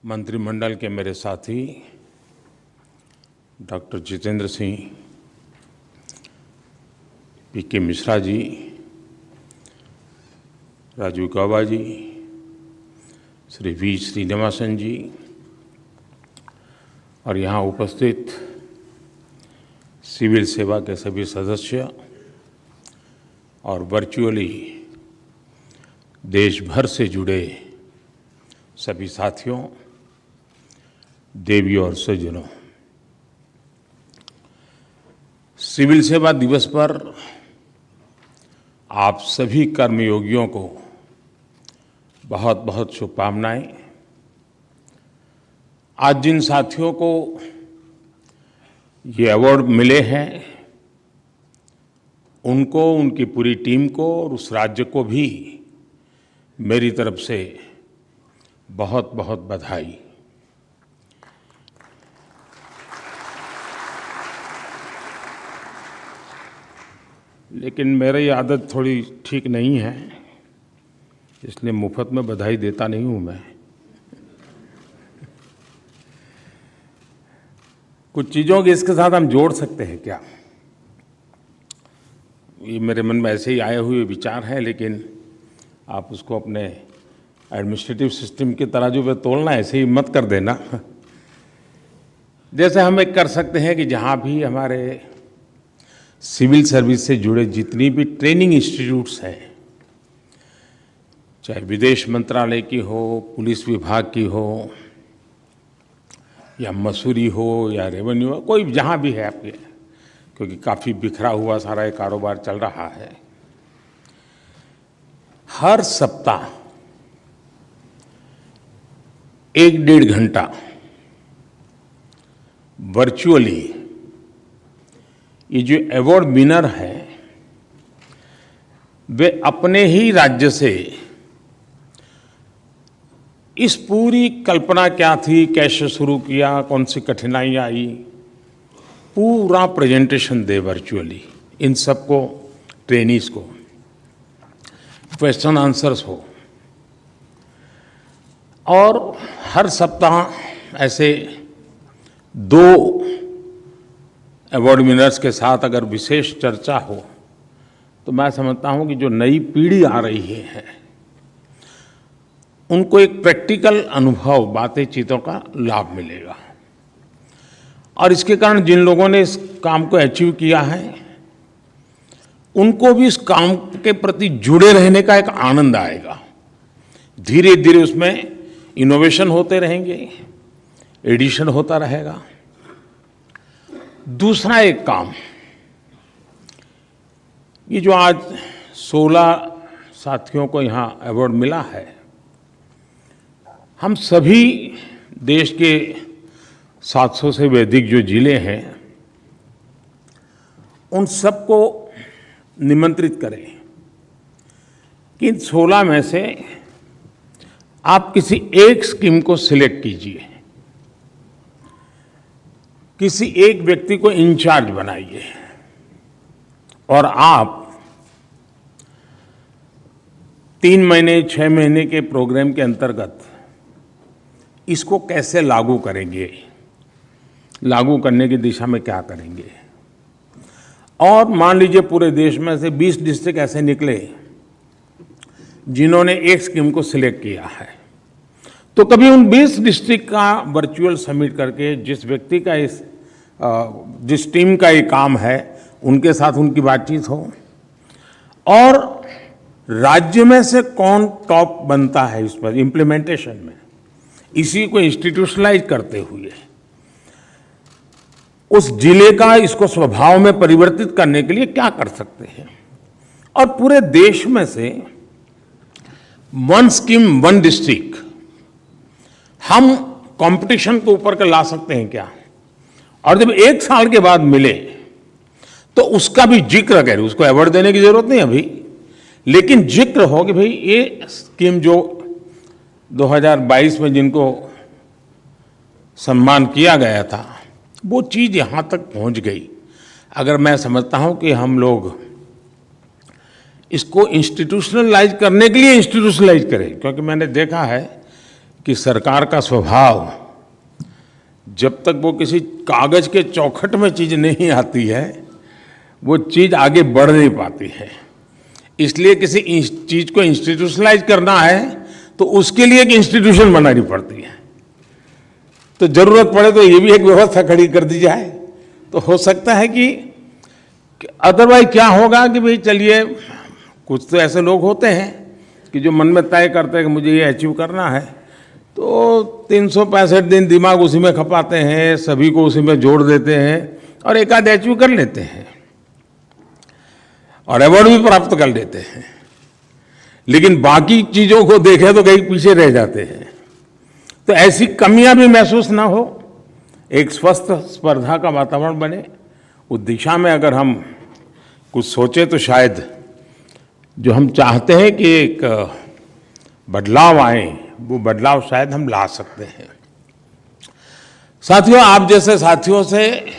मंत्रिमंडल के मेरे साथी doctor Jitendra Singh, PK Mishra ji, Rajiv Gauba ji, Shri V Srinivasan ji और यहाँ उपस्थित सिविल सेवा के सभी सदस्य और वर्चुअली देश भर से जुड़े सभी साथियों, देवी और सज्जनों, सिविल सेवा दिवस पर आप सभी कर्मयोगियों को बहुत बहुत शुभकामनाएं। आज जिन साथियों को ये अवार्ड मिले हैं, उनको, उनकी पूरी टीम को और उस राज्य को भी मेरी तरफ से बहुत बहुत बधाई। लेकिन मेरी आदत थोड़ी ठीक नहीं है, इसलिए मुफ्त में बधाई देता नहीं हूं मैं। कुछ चीज़ों के इसके साथ हम जोड़ सकते हैं क्या? ये मेरे मन में ऐसे ही आए हुए विचार हैं, लेकिन आप उसको अपने एडमिनिस्ट्रेटिव सिस्टम की तरह जो वे तोड़ना, ऐसे ही मत कर देना। जैसे हम एक कर सकते हैं कि जहाँ भी हमारे सिविल सर्विस से जुड़े जितनी भी ट्रेनिंग इंस्टीट्यूट्स हैं, चाहे विदेश मंत्रालय की हो, पुलिस विभाग की हो, या मसूरी हो, या रेवेन्यू हो, कोई जहाँ भी है आपके, क्योंकि काफ़ी बिखरा हुआ सारा ये कारोबार चल रहा है, हर सप्ताह 1-1.5 घंटा वर्चुअली ये जो अवार्ड विनर हैं, वे अपने ही राज्य से इस पूरी कल्पना क्या थी, कैसे शुरू किया, कौन सी कठिनाई आई, पूरा प्रेजेंटेशन दे वर्चुअली। इन सबको, ट्रेनीज को, क्वेश्चन आंसर्स हो, और हर सप्ताह ऐसे 2 अवार्ड विनर्स के साथ अगर विशेष चर्चा हो, तो मैं समझता हूं कि जो नई पीढ़ी आ रही है उनको एक प्रैक्टिकल अनुभव, बातें, चीज़ों का लाभ मिलेगा। और इसके कारण जिन लोगों ने इस काम को अचीव किया है, उनको भी इस काम के प्रति जुड़े रहने का एक आनंद आएगा। धीरे धीरे उसमें इनोवेशन होते रहेंगे, एडिशन होता रहेगा। दूसरा एक काम, ये जो आज 16 साथियों को यहाँ अवार्ड मिला है, हम सभी देश के 700 से भी अधिक जो जिले हैं, उन सबको निमंत्रित करें कि इन 16 में से आप किसी एक स्कीम को सिलेक्ट कीजिए, किसी एक व्यक्ति को इंचार्ज बनाइए, और आप 3 महीने, 6 महीने के प्रोग्राम के अंतर्गत इसको कैसे लागू करेंगे, लागू करने की दिशा में क्या करेंगे। और मान लीजिए पूरे देश में से 20 डिस्ट्रिक्ट ऐसे निकले जिन्होंने एक स्कीम को सिलेक्ट किया है, तो कभी उन 20 डिस्ट्रिक्ट का वर्चुअल समिट करके जिस व्यक्ति का जिस टीम का ये काम है, उनके साथ उनकी बातचीत हो, और राज्य में से कौन टॉप बनता है इस पर इम्प्लीमेंटेशन में, इसी को इंस्टीट्यूशनलाइज करते हुए उस जिले का इसको स्वभाव में परिवर्तित करने के लिए क्या कर सकते हैं। और पूरे देश में से 1 स्कीम 1 डिस्ट्रिक्ट हम कंपटीशन को ऊपर कर ला सकते हैं क्या? और जब 1 साल के बाद मिले तो उसका भी जिक्र करें, उसको अवार्ड देने की जरूरत नहीं अभी, लेकिन जिक्र हो कि भाई ये स्कीम जो 2022 में जिनको सम्मान किया गया था, वो चीज़ यहाँ तक पहुँच गई। अगर मैं समझता हूँ कि हम लोग इसको इंस्टीट्यूशनलाइज करने के लिए इंस्टीट्यूशनलाइज करें, क्योंकि मैंने देखा है कि सरकार का स्वभाव जब तक वो किसी कागज के चौखट में चीज नहीं आती है वो चीज आगे बढ़ नहीं पाती है। इसलिए किसी चीज को इंस्टीट्यूशनलाइज करना है तो उसके लिए एक इंस्टीट्यूशन बनानी पड़ती है। तो जरूरत पड़े तो ये भी एक व्यवस्था खड़ी कर दी जाए तो हो सकता है कि अदरवाइज क्या होगा कि भाई चलिए, कुछ तो ऐसे लोग होते हैं कि जो मन में तय करते हैं कि मुझे ये अचीव करना है, तो 365 दिन दिमाग उसी में खपाते हैं, सभी को उसी में जोड़ देते हैं और एक आध अचीव कर लेते हैं और अवार्ड भी प्राप्त कर लेते हैं। लेकिन बाकी चीजों को देखें तो कहीं पीछे रह जाते हैं। तो ऐसी कमियां भी महसूस ना हो, एक स्वस्थ स्पर्धा का वातावरण बने, उस दिशा में अगर हम कुछ सोचे तो शायद जो हम चाहते हैं कि एक बदलाव आए, वो बदलाव शायद हम ला सकते हैं। साथियों, आप जैसे साथियों से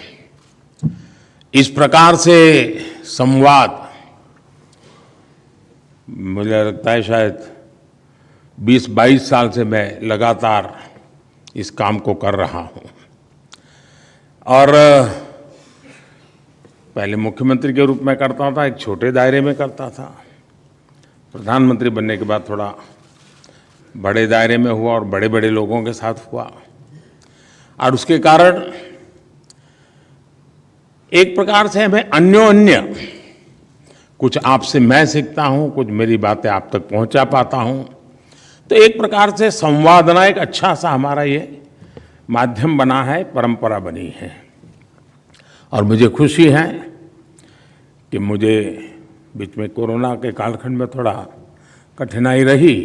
इस प्रकार से संवाद मुझे लगता है शायद 20-22 साल से मैं लगातार इस काम को कर रहा हूं। और पहले मुख्यमंत्री के रूप में करता था, एक छोटे दायरे में करता था। प्रधानमंत्री बनने के बाद थोड़ा बड़े दायरे में हुआ और बड़े बड़े लोगों के साथ हुआ। और उसके कारण एक प्रकार से हमें अन्योन्य, कुछ आपसे मैं सीखता हूं, कुछ मेरी बातें आप तक पहुंचा पाता हूं। तो एक प्रकार से संवादना एक अच्छा सा हमारा ये माध्यम बना है, परंपरा बनी है। और मुझे खुशी है कि मुझे बीच में कोरोना के कालखंड में थोड़ा कठिनाई रही,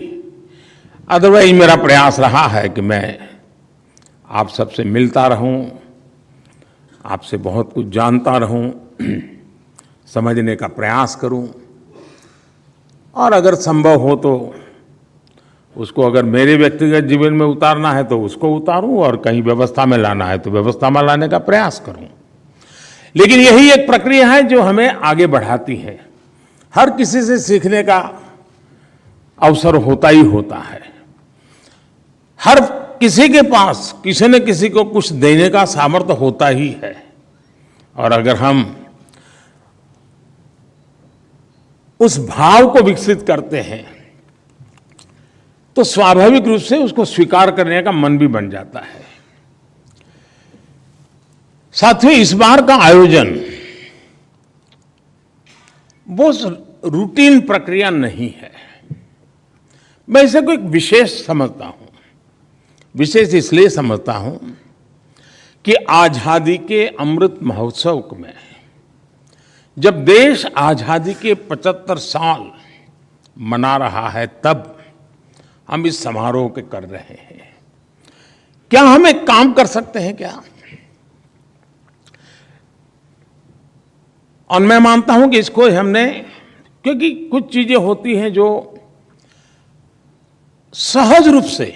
अदरवाइज मेरा प्रयास रहा है कि मैं आप सबसे मिलता रहूं, आपसे बहुत कुछ जानता रहूं, समझने का प्रयास करूं और अगर संभव हो तो उसको अगर मेरे व्यक्तिगत जीवन में उतारना है तो उसको उतारूं और कहीं व्यवस्था में लाना है तो व्यवस्था में लाने का प्रयास करूं। लेकिन यही एक प्रक्रिया है जो हमें आगे बढ़ाती है। हर किसी से सीखने का अवसर होता ही होता है। हर किसी के पास किसी न किसी को कुछ देने का सामर्थ्य होता ही है। और अगर हम उस भाव को विकसित करते हैं तो स्वाभाविक रूप से उसको स्वीकार करने का मन भी बन जाता है। साथियों, इस बार का आयोजन वो रूटीन प्रक्रिया नहीं है। मैं इसे कोई विशेष समझता हूं। विशेष इसलिए समझता हूं कि आजादी के अमृत महोत्सव में जब देश आजादी के 75 साल मना रहा है, तब हम इस समारोह के कर रहे हैं। क्या हम एक काम कर सकते हैं क्या? और मैं मानता हूं कि इसको हमने, क्योंकि कुछ चीजें होती हैं जो सहज रूप से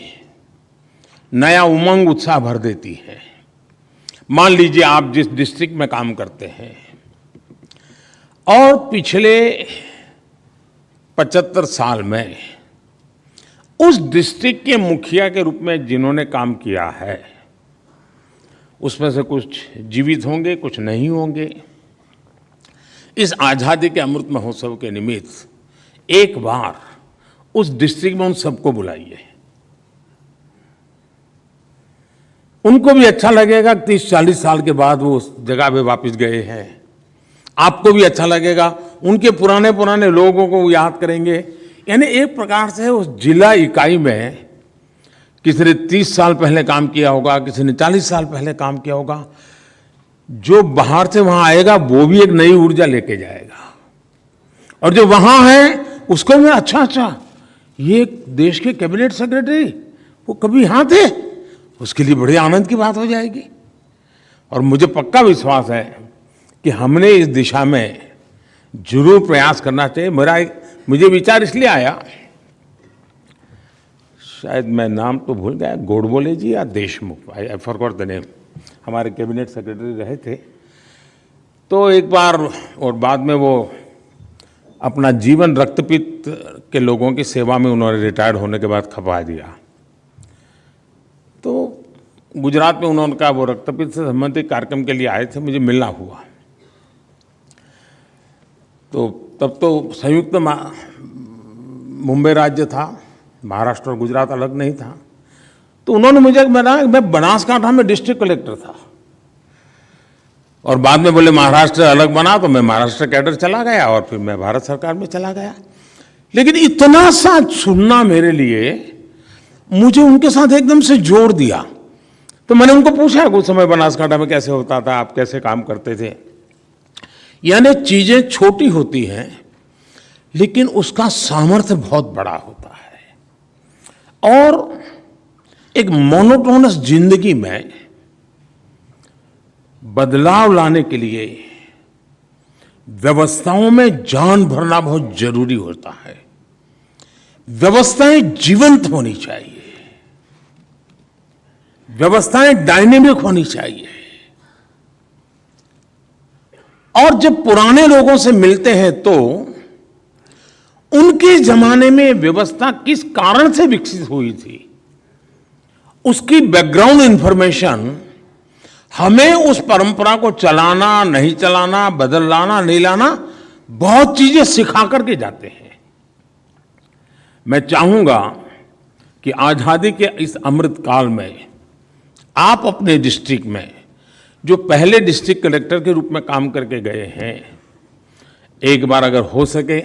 नया उमंग उत्साह भर देती है। मान लीजिए आप जिस डिस्ट्रिक्ट में काम करते हैं और पिछले 75 साल में उस डिस्ट्रिक्ट के मुखिया के रूप में जिन्होंने काम किया है, उसमें से कुछ जीवित होंगे, कुछ नहीं होंगे। इस आजादी के अमृत महोत्सव के निमित्त एक बार उस डिस्ट्रिक्ट में उन सबको बुलाइए। उनको भी अच्छा लगेगा, 30-40 साल के बाद वो उस जगह पे वापस गए हैं। आपको भी अच्छा लगेगा, उनके पुराने पुराने लोगों को याद करेंगे। यानी एक प्रकार से उस जिला इकाई में किसी ने 30 साल पहले काम किया होगा, किसी ने 40 साल पहले काम किया होगा। जो बाहर से वहां आएगा वो भी एक नई ऊर्जा लेके जाएगा, और जो वहां है उसको भी अच्छा, ये देश के कैबिनेट सेक्रेटरी वो कभी यहां थे, उसके लिए बड़े आनंद की बात हो जाएगी। और मुझे पक्का विश्वास है कि हमने इस दिशा में जरूर प्रयास करना चाहिए। मुझे विचार इसलिए आया, शायद मैं नाम तो भूल गया, गोडबोले जी या Deshmukh, I forgot the name, हमारे कैबिनेट सेक्रेटरी रहे थे। तो एक बार, और बाद में वो अपना जीवन रक्तपित्त के लोगों की सेवा में उन्होंने रिटायर्ड होने के बाद खपा दिया। गुजरात में उन्होंने कहा वो रक्तपित्त से संबंधित कार्यक्रम के लिए आए थे, मुझे मिलना हुआ। तो तब तो संयुक्त मुंबई राज्य था, महाराष्ट्र और गुजरात अलग नहीं था। तो उन्होंने मुझे बताया, मैं बनासकांठा में डिस्ट्रिक्ट कलेक्टर था और बाद में बोले महाराष्ट्र अलग बना, तो मैं महाराष्ट्र कैडर चला गया और फिर मैं भारत सरकार में चला गया। लेकिन इतना सा सुनना मेरे लिए, मुझे उनके साथ एकदम से जोड़ दिया। तो मैंने उनको पूछा कुछ समय बनासकांठा में कैसे होता था, आप कैसे काम करते थे। यानी चीजें छोटी होती हैं लेकिन उसका सामर्थ्य बहुत बड़ा होता है। और एक मोनोटोनस जिंदगी में बदलाव लाने के लिए व्यवस्थाओं में जान भरना बहुत जरूरी होता है। व्यवस्थाएं जीवंत होनी चाहिए, व्यवस्थाएं डायनेमिक होनी चाहिए। और जब पुराने लोगों से मिलते हैं तो उनके जमाने में व्यवस्था किस कारण से विकसित हुई थी, उसकी बैकग्राउंड इंफॉर्मेशन हमें उस परंपरा को चलाना, नहीं चलाना, बदल लाना, नहीं लाना, बहुत चीजें सिखा करके जाते हैं। मैं चाहूंगा कि आजादी के इस अमृत काल में आप अपने डिस्ट्रिक्ट में, जो पहले डिस्ट्रिक्ट कलेक्टर के रूप में काम करके गए हैं, एक बार अगर हो सके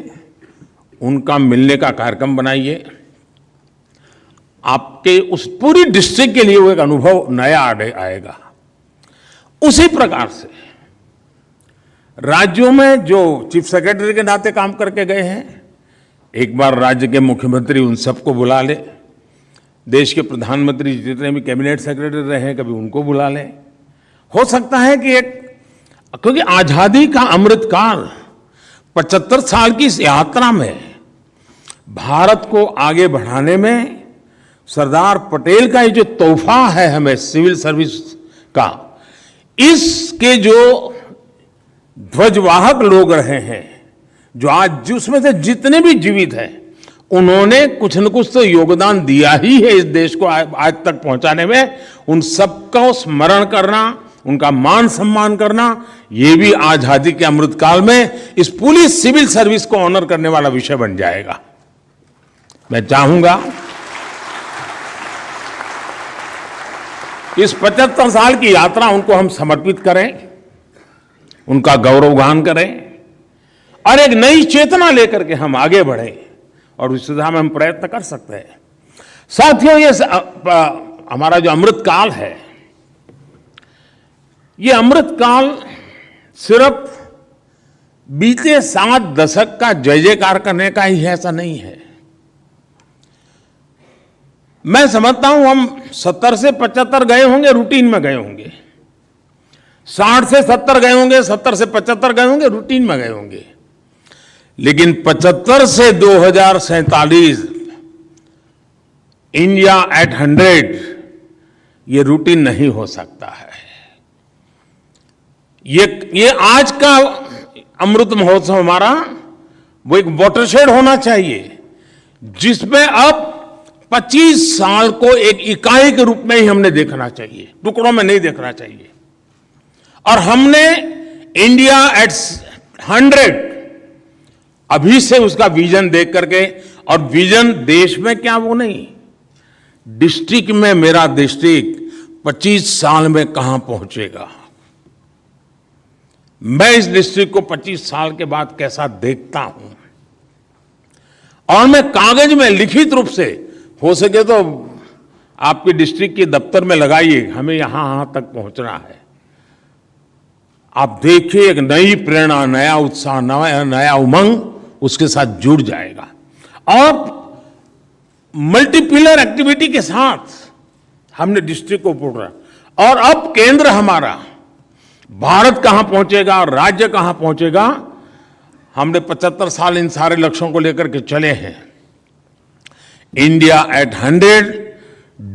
उनका मिलने का कार्यक्रम बनाइए। आपके उस पूरी डिस्ट्रिक्ट के लिए वो एक अनुभव नया आएगा। उसी प्रकार से राज्यों में जो चीफ सेक्रेटरी के नाते काम करके गए हैं, एक बार राज्य के मुख्यमंत्री उन सबको बुला ले, देश के प्रधानमंत्री जितने भी कैबिनेट सेक्रेटरी रहे हैं कभी उनको बुला लें। हो सकता है कि क्योंकि आजादी का अमृतकाल 75 साल की इस यात्रा में भारत को आगे बढ़ाने में सरदार पटेल का ये जो तोहफा है हमें सिविल सर्विस का, इसके जो ध्वजवाहक लोग रहे हैं, जो आज उसमें से जितने भी जीवित हैं, उन्होंने कुछ न कुछ तो योगदान दिया ही है इस देश को आज तक पहुंचाने में। उन सबका स्मरण करना, उनका मान सम्मान करना, ये भी आजादी के अमृतकाल में इस पूरी सिविल सर्विस को ऑनर करने वाला विषय बन जाएगा। मैं चाहूंगा इस 75 साल की यात्रा उनको हम समर्पित करें, उनका गौरवगान करें और एक नई चेतना लेकर के हम आगे बढ़ें और उस दिशा में हम प्रयत्न कर सकते हैं। साथियों, ये हमारा जो अमृत काल है, ये अमृत काल सिर्फ बीते 7 दशक का जय जयकार करने का ही है, ऐसा नहीं है। मैं समझता हूं हम 70 से 75 गए होंगे, रूटीन में गए होंगे, 60 से 70 गए होंगे, 70 से 75 गए होंगे, रूटीन में गए होंगे। लेकिन 75 से 2047 इंडिया एट 100 ये रूटीन नहीं हो सकता है। ये आज का अमृत महोत्सव हमारा वो एक वाटरशेड होना चाहिए जिसमें अब 25 साल को एक इकाई के रूप में ही हमने देखना चाहिए, टुकड़ों में नहीं देखना चाहिए। और हमने इंडिया एट 100 अभी से उसका विजन देख करके, और विजन देश में क्या वो नहीं, डिस्ट्रिक्ट में मेरा डिस्ट्रिक्ट 25 साल में कहां पहुंचेगा, मैं इस डिस्ट्रिक्ट को 25 साल के बाद कैसा देखता हूं, और मैं कागज में लिखित रूप से, हो सके तो आपके डिस्ट्रिक्ट के दफ्तर में लगाइए, हमें यहां तक पहुंचना है। आप देखिए एक नई प्रेरणा, नया उत्साह, नया उमंग उसके साथ जुड़ जाएगा। और मल्टीपिलर एक्टिविटी के साथ हमने डिस्ट्रिक्ट को पूरा, और अब केंद्र हमारा, भारत कहां पहुंचेगा और राज्य कहां पहुंचेगा, हमने 75 साल इन सारे लक्ष्यों को लेकर के चले हैं। इंडिया एट 100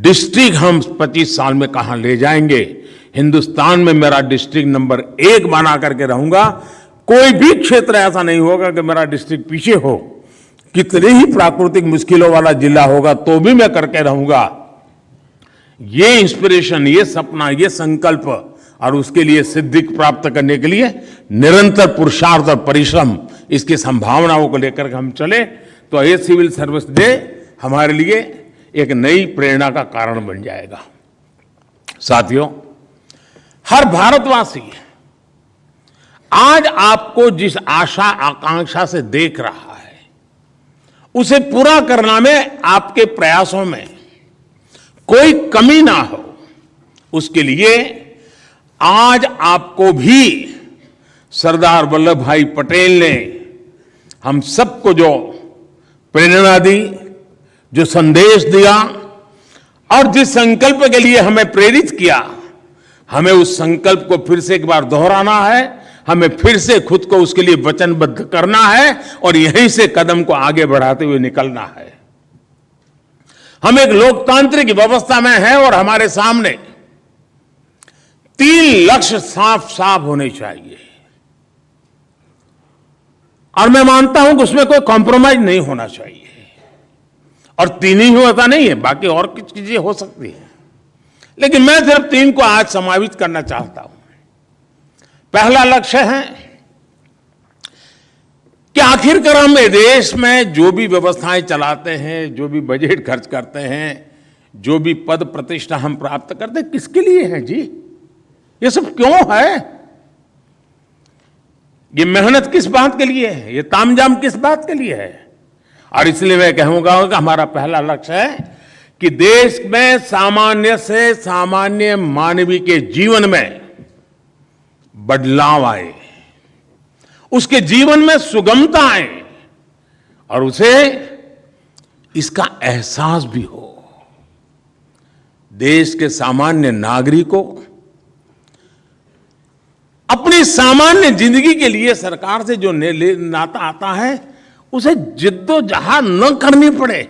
डिस्ट्रिक्ट हम 25 साल में कहां ले जाएंगे, हिंदुस्तान में मेरा डिस्ट्रिक्ट नंबर 1 बना करके रहूंगा। कोई भी क्षेत्र ऐसा नहीं होगा कि मेरा डिस्ट्रिक्ट पीछे हो, कितनी ही प्राकृतिक मुश्किलों वाला जिला होगा तो भी मैं करके रहूंगा। ये इंस्पिरेशन, ये सपना, ये संकल्प और उसके लिए सिद्धि प्राप्त करने के लिए निरंतर पुरुषार्थ और परिश्रम, इसकी संभावनाओं को लेकर हम चले तो ये सिविल सर्विस डे हमारे लिए एक नई प्रेरणा का कारण बन जाएगा। साथियों, हर भारतवासी आज आपको जिस आशा आकांक्षा से देख रहा है उसे पूरा करना में आपके प्रयासों में कोई कमी ना हो, उसके लिए आज आपको भी सरदार वल्लभ भाई पटेल ने हम सबको जो प्रेरणा दी, जो संदेश दिया और जिस संकल्प के लिए हमें प्रेरित किया, हमें उस संकल्प को फिर से एक बार दोहराना है, हमें फिर से खुद को उसके लिए वचनबद्ध करना है और यहीं से कदम को आगे बढ़ाते हुए निकलना है। हम एक लोकतांत्रिक व्यवस्था में हैं और हमारे सामने 3 लक्ष्य साफ साफ होने चाहिए और मैं मानता हूं कि उसमें कोई कॉम्प्रोमाइज नहीं होना चाहिए। और 3 ही होता नहीं है, बाकी और कुछ चीजें हो सकती है, लेकिन मैं सिर्फ 3 को आज समावित करना चाहता हूं। पहला लक्ष्य है कि आखिरकार हम देश में जो भी व्यवस्थाएं चलाते हैं, जो भी बजट खर्च करते हैं, जो भी पद प्रतिष्ठा हम प्राप्त करते हैं, किसके लिए है जी? ये सब क्यों है? ये मेहनत किस बात के लिए है? ये तामझाम किस बात के लिए है? और इसलिए मैं कहूंगा कि हमारा पहला लक्ष्य है कि देश में सामान्य से सामान्य मानवीय के जीवन में बदलाव आए, उसके जीवन में सुगमता आए और उसे इसका एहसास भी हो। देश के सामान्य नागरिकों अपनी सामान्य जिंदगी के लिए सरकार से जो नाता आता है उसे जिद्दोजहद न करनी पड़े,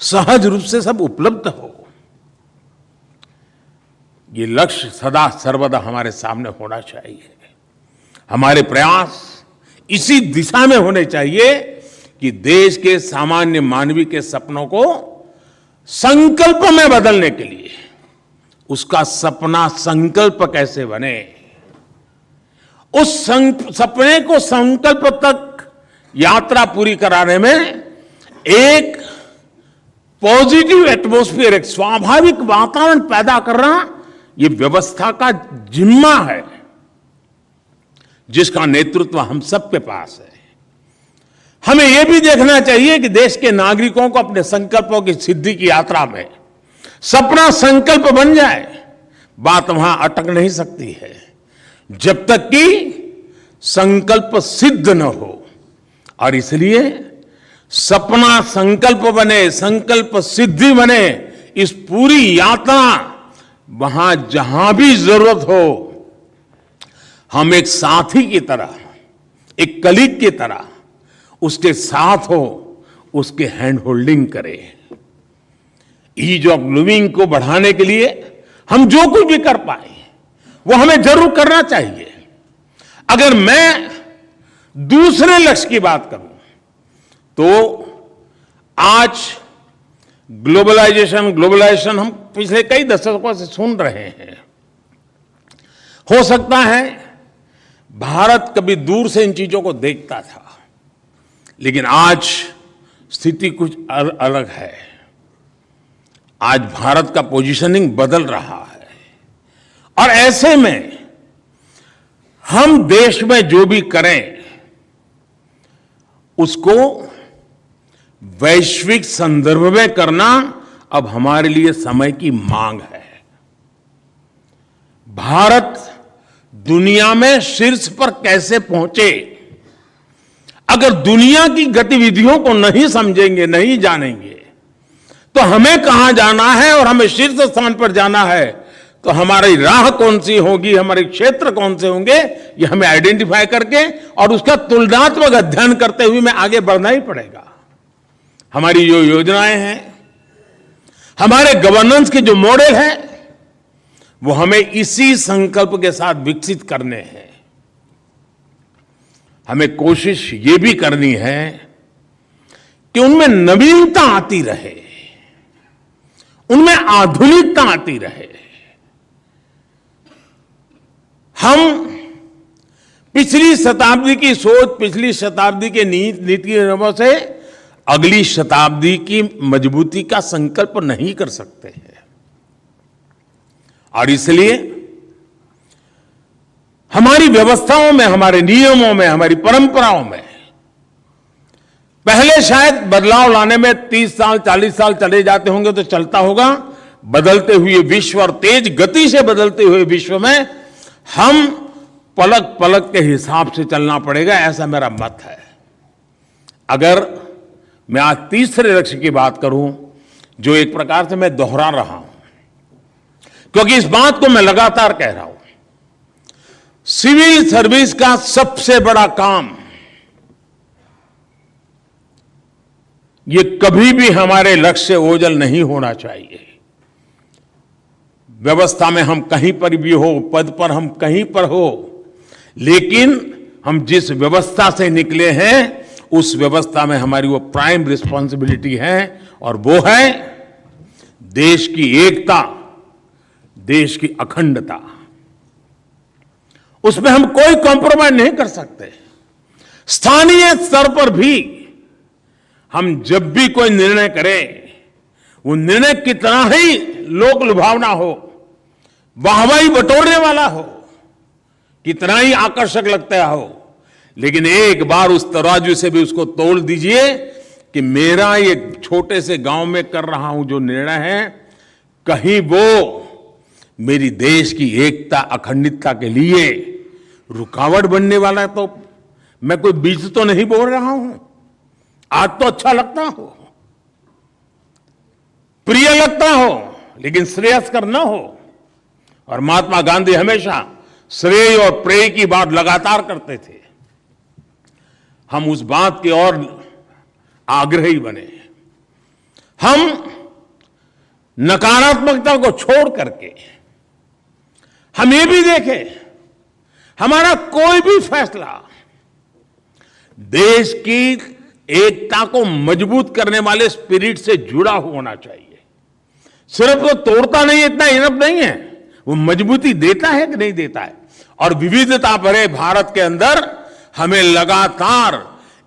सहज रूप से सब उपलब्ध हो। ये लक्ष्य सदा सर्वदा हमारे सामने होना चाहिए। हमारे प्रयास इसी दिशा में होने चाहिए कि देश के सामान्य मानवीय के सपनों को संकल्प में बदलने के लिए उसका सपना संकल्प कैसे बने, उस सपने को संकल्प तक यात्रा पूरी कराने में एक पॉजिटिव एटमॉस्फेयर, एक स्वाभाविक वातावरण पैदा करना ये व्यवस्था का जिम्मा है, जिसका नेतृत्व हम सबके पास है। हमें यह भी देखना चाहिए कि देश के नागरिकों को अपने संकल्पों की सिद्धि की यात्रा में सपना संकल्प बन जाए, बात वहां अटक नहीं सकती है जब तक कि संकल्प सिद्ध न हो। और इसलिए सपना संकल्प बने, संकल्प सिद्धि बने, इस पूरी यात्रा वहां जहां भी जरूरत हो हम एक साथी की तरह, एक कलीग की तरह उसके साथ हो, उसके हैंड होल्डिंग करें। ईज ऑफ लिविंग को बढ़ाने के लिए हम जो कुछ भी कर पाए वो हमें जरूर करना चाहिए। अगर मैं दूसरे लक्ष्य की बात करूं तो आज ग्लोबलाइजेशन हम पिछले कई दशकों से सुन रहे हैं। हो सकता है भारत कभी दूर से इन चीजों को देखता था, लेकिन आज स्थिति कुछ अलग है। आज भारत का पोजीशनिंग बदल रहा है और ऐसे में हम देश में जो भी करें उसको वैश्विक संदर्भ में करना अब हमारे लिए समय की मांग है। भारत दुनिया में शीर्ष पर कैसे पहुंचे, अगर दुनिया की गतिविधियों को नहीं समझेंगे, नहीं जानेंगे, तो हमें कहां जाना है और हमें शीर्ष स्थान पर जाना है तो हमारी राह कौन सी होगी, हमारे क्षेत्र कौन से होंगे, ये हमें आइडेंटिफाई करके और उसका तुलनात्मक अध्ययन करते हुए हमें आगे बढ़ना ही पड़ेगा। हमारी जो योजनाएं हैं, हमारे गवर्नेंस के जो मॉडल हैं, वो हमें इसी संकल्प के साथ विकसित करने हैं। हमें कोशिश ये भी करनी है कि उनमें नवीनता आती रहे, उनमें आधुनिकता आती रहे। हम पिछली शताब्दी की सोच, पिछली शताब्दी के नीति नियमों से अगली शताब्दी की मजबूती का संकल्प नहीं कर सकते हैं। और इसलिए हमारी व्यवस्थाओं में, हमारे नियमों में, हमारी परंपराओं में पहले शायद बदलाव लाने में 30 साल 40 साल चले जाते होंगे तो चलता होगा। बदलते हुए विश्व और तेज गति से बदलते हुए विश्व में हम पलक पलक के हिसाब से चलना पड़ेगा, ऐसा मेरा मत है। अगर मैं आज तीसरे लक्ष्य की बात करूं, जो एक प्रकार से मैं दोहरा रहा हूं, क्योंकि इस बात को मैं लगातार कह रहा हूं, सिविल सर्विस का सबसे बड़ा काम ये कभी भी हमारे लक्ष्य से ओझल नहीं होना चाहिए। व्यवस्था में हम कहीं पर भी हो, पद पर हम कहीं पर हो, लेकिन हम जिस व्यवस्था से निकले हैं उस व्यवस्था में हमारी वो प्राइम रिस्पॉन्सिबिलिटी है, और वो है देश की एकता, देश की अखंडता। उसमें हम कोई कॉम्प्रोमाइज नहीं कर सकते। स्थानीय स्तर पर भी हम जब भी कोई निर्णय करें, वो निर्णय कितना ही लोक लुभावना हो, वाहवाही बटोरने वाला हो, कितना ही आकर्षक लगता हो, लेकिन एक बार उस तराजू से भी उसको तोल दीजिए कि मेरा ये छोटे से गांव में कर रहा हूं जो निर्णय है, कहीं वो मेरी देश की एकता अखंडितता के लिए रुकावट बनने वाला है तो मैं कोई बीज तो नहीं बोल रहा हूं। आज तो अच्छा लगता हो, प्रिय लगता हो, लेकिन श्रेयस्कर न हो। और महात्मा गांधी हमेशा श्रेय और प्रेय की बात लगातार करते थे। हम उस बात की ओर आग्रही बने। हम नकारात्मकता को छोड़ करके हम ये भी देखें, हमारा कोई भी फैसला देश की एकता को मजबूत करने वाले स्पिरिट से जुड़ा होना चाहिए। सिर्फ वो तोड़ता नहीं, इतना इनफ नहीं है, वो मजबूती देता है कि नहीं देता है। और विविधता भरे भारत के अंदर हमें लगातार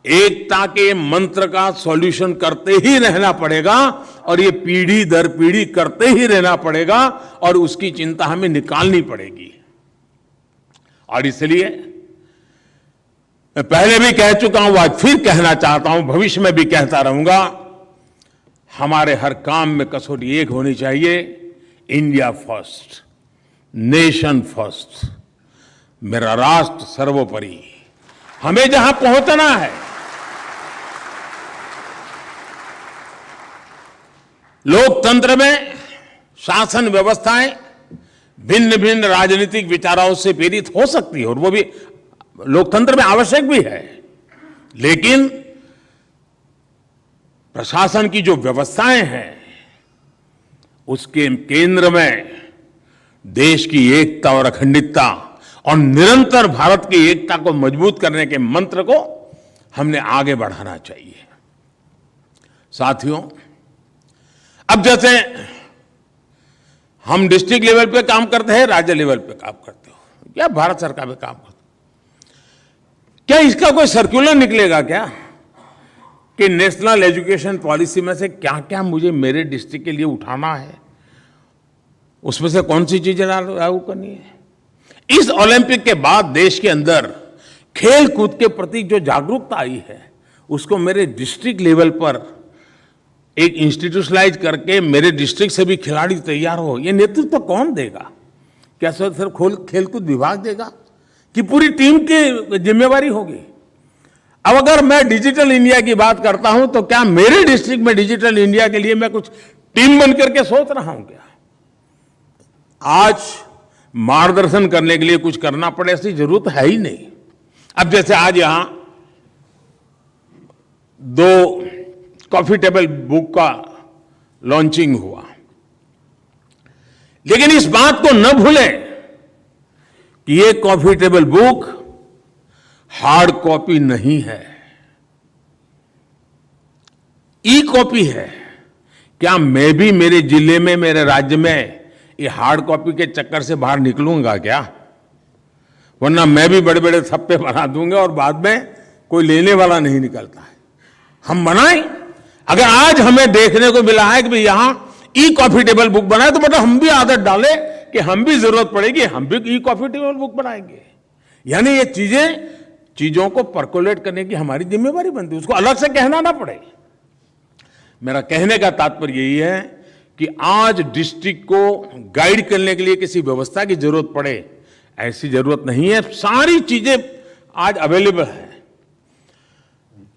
एकता के मंत्र का सॉल्यूशन करते ही रहना पड़ेगा, और ये पीढ़ी दर पीढ़ी करते ही रहना पड़ेगा, और उसकी चिंता हमें निकालनी पड़ेगी। और इसलिए मैं पहले भी कह चुका हूं, आज फिर कहना चाहता हूं, भविष्य में भी कहता रहूंगा, हमारे हर काम में कसौटी एक होनी चाहिए, इंडिया फर्स्ट, नेशन फर्स्ट, मेरा राष्ट्र सर्वोपरि। हमें जहां पहुंचना है, लोकतंत्र में शासन व्यवस्थाएं भिन्न भिन्न राजनीतिक विचारों से प्रेरित हो सकती है, और वो भी लोकतंत्र में आवश्यक भी है, लेकिन प्रशासन की जो व्यवस्थाएं हैं उसके केंद्र में देश की एकता और अखंडता और निरंतर भारत की एकता को मजबूत करने के मंत्र को हमने आगे बढ़ाना चाहिए। साथियों, अब जैसे हम डिस्ट्रिक्ट लेवल पे काम करते हैं, राज्य लेवल पे काम करते हो, या भारत सरकार में काम करते हो, क्या इसका कोई सर्कुलर निकलेगा क्या कि नेशनल एजुकेशन पॉलिसी में से क्या क्या मुझे मेरे डिस्ट्रिक्ट के लिए उठाना है, उसमें से कौन सी चीजें लागू करनी है? इस ओलंपिक के बाद देश के अंदर खेल कूद के प्रति जो जागरूकता आई है, उसको मेरे डिस्ट्रिक्ट लेवल पर एक इंस्टीट्यूशनलाइज करके मेरे डिस्ट्रिक्ट से भी खिलाड़ी तैयार हो, ये नेतृत्व कौन देगा? क्या सिर्फ खेलकूद विभाग देगा कि पूरी टीम की जिम्मेवारी होगी? अब अगर मैं डिजिटल इंडिया की बात करता हूं, तो क्या मेरे डिस्ट्रिक्ट में डिजिटल इंडिया के लिए मैं कुछ टीम बन करके सोच रहा हूं क्या? आज मार्गदर्शन करने के लिए कुछ करना पड़े ऐसी जरूरत है ही नहीं। अब जैसे आज यहां 2 कॉफी टेबल बुक का लॉन्चिंग हुआ, लेकिन इस बात को न भूलें कि ये coffee table book hard copy नहीं है, ई कॉपी है। क्या मैं भी मेरे जिले में, मेरे राज्य में ये हार्ड कॉपी के चक्कर से बाहर निकलूंगा क्या? वरना मैं भी बड़े बड़े थप्पे बना दूंगा और बाद में कोई लेने वाला नहीं निकलता है। हम बनाएं। अगर आज हमें देखने को मिला है कि भाई यहां ई कॉफी टेबल बुक बनाए, तो मतलब हम भी आदत डालें कि हम भी जरूरत पड़ेगी हम भी ई कॉफी टेबल बुक बनाएंगे। यानी ये चीजों को परकोलेट करने की हमारी जिम्मेवारी बनती है, उसको अलग से कहना ना पड़े। मेरा कहने का तात्पर्य यही है कि आज डिस्ट्रिक्ट को गाइड करने के लिए किसी व्यवस्था की जरूरत पड़े, ऐसी जरूरत नहीं है। सारी चीजें आज अवेलेबल है।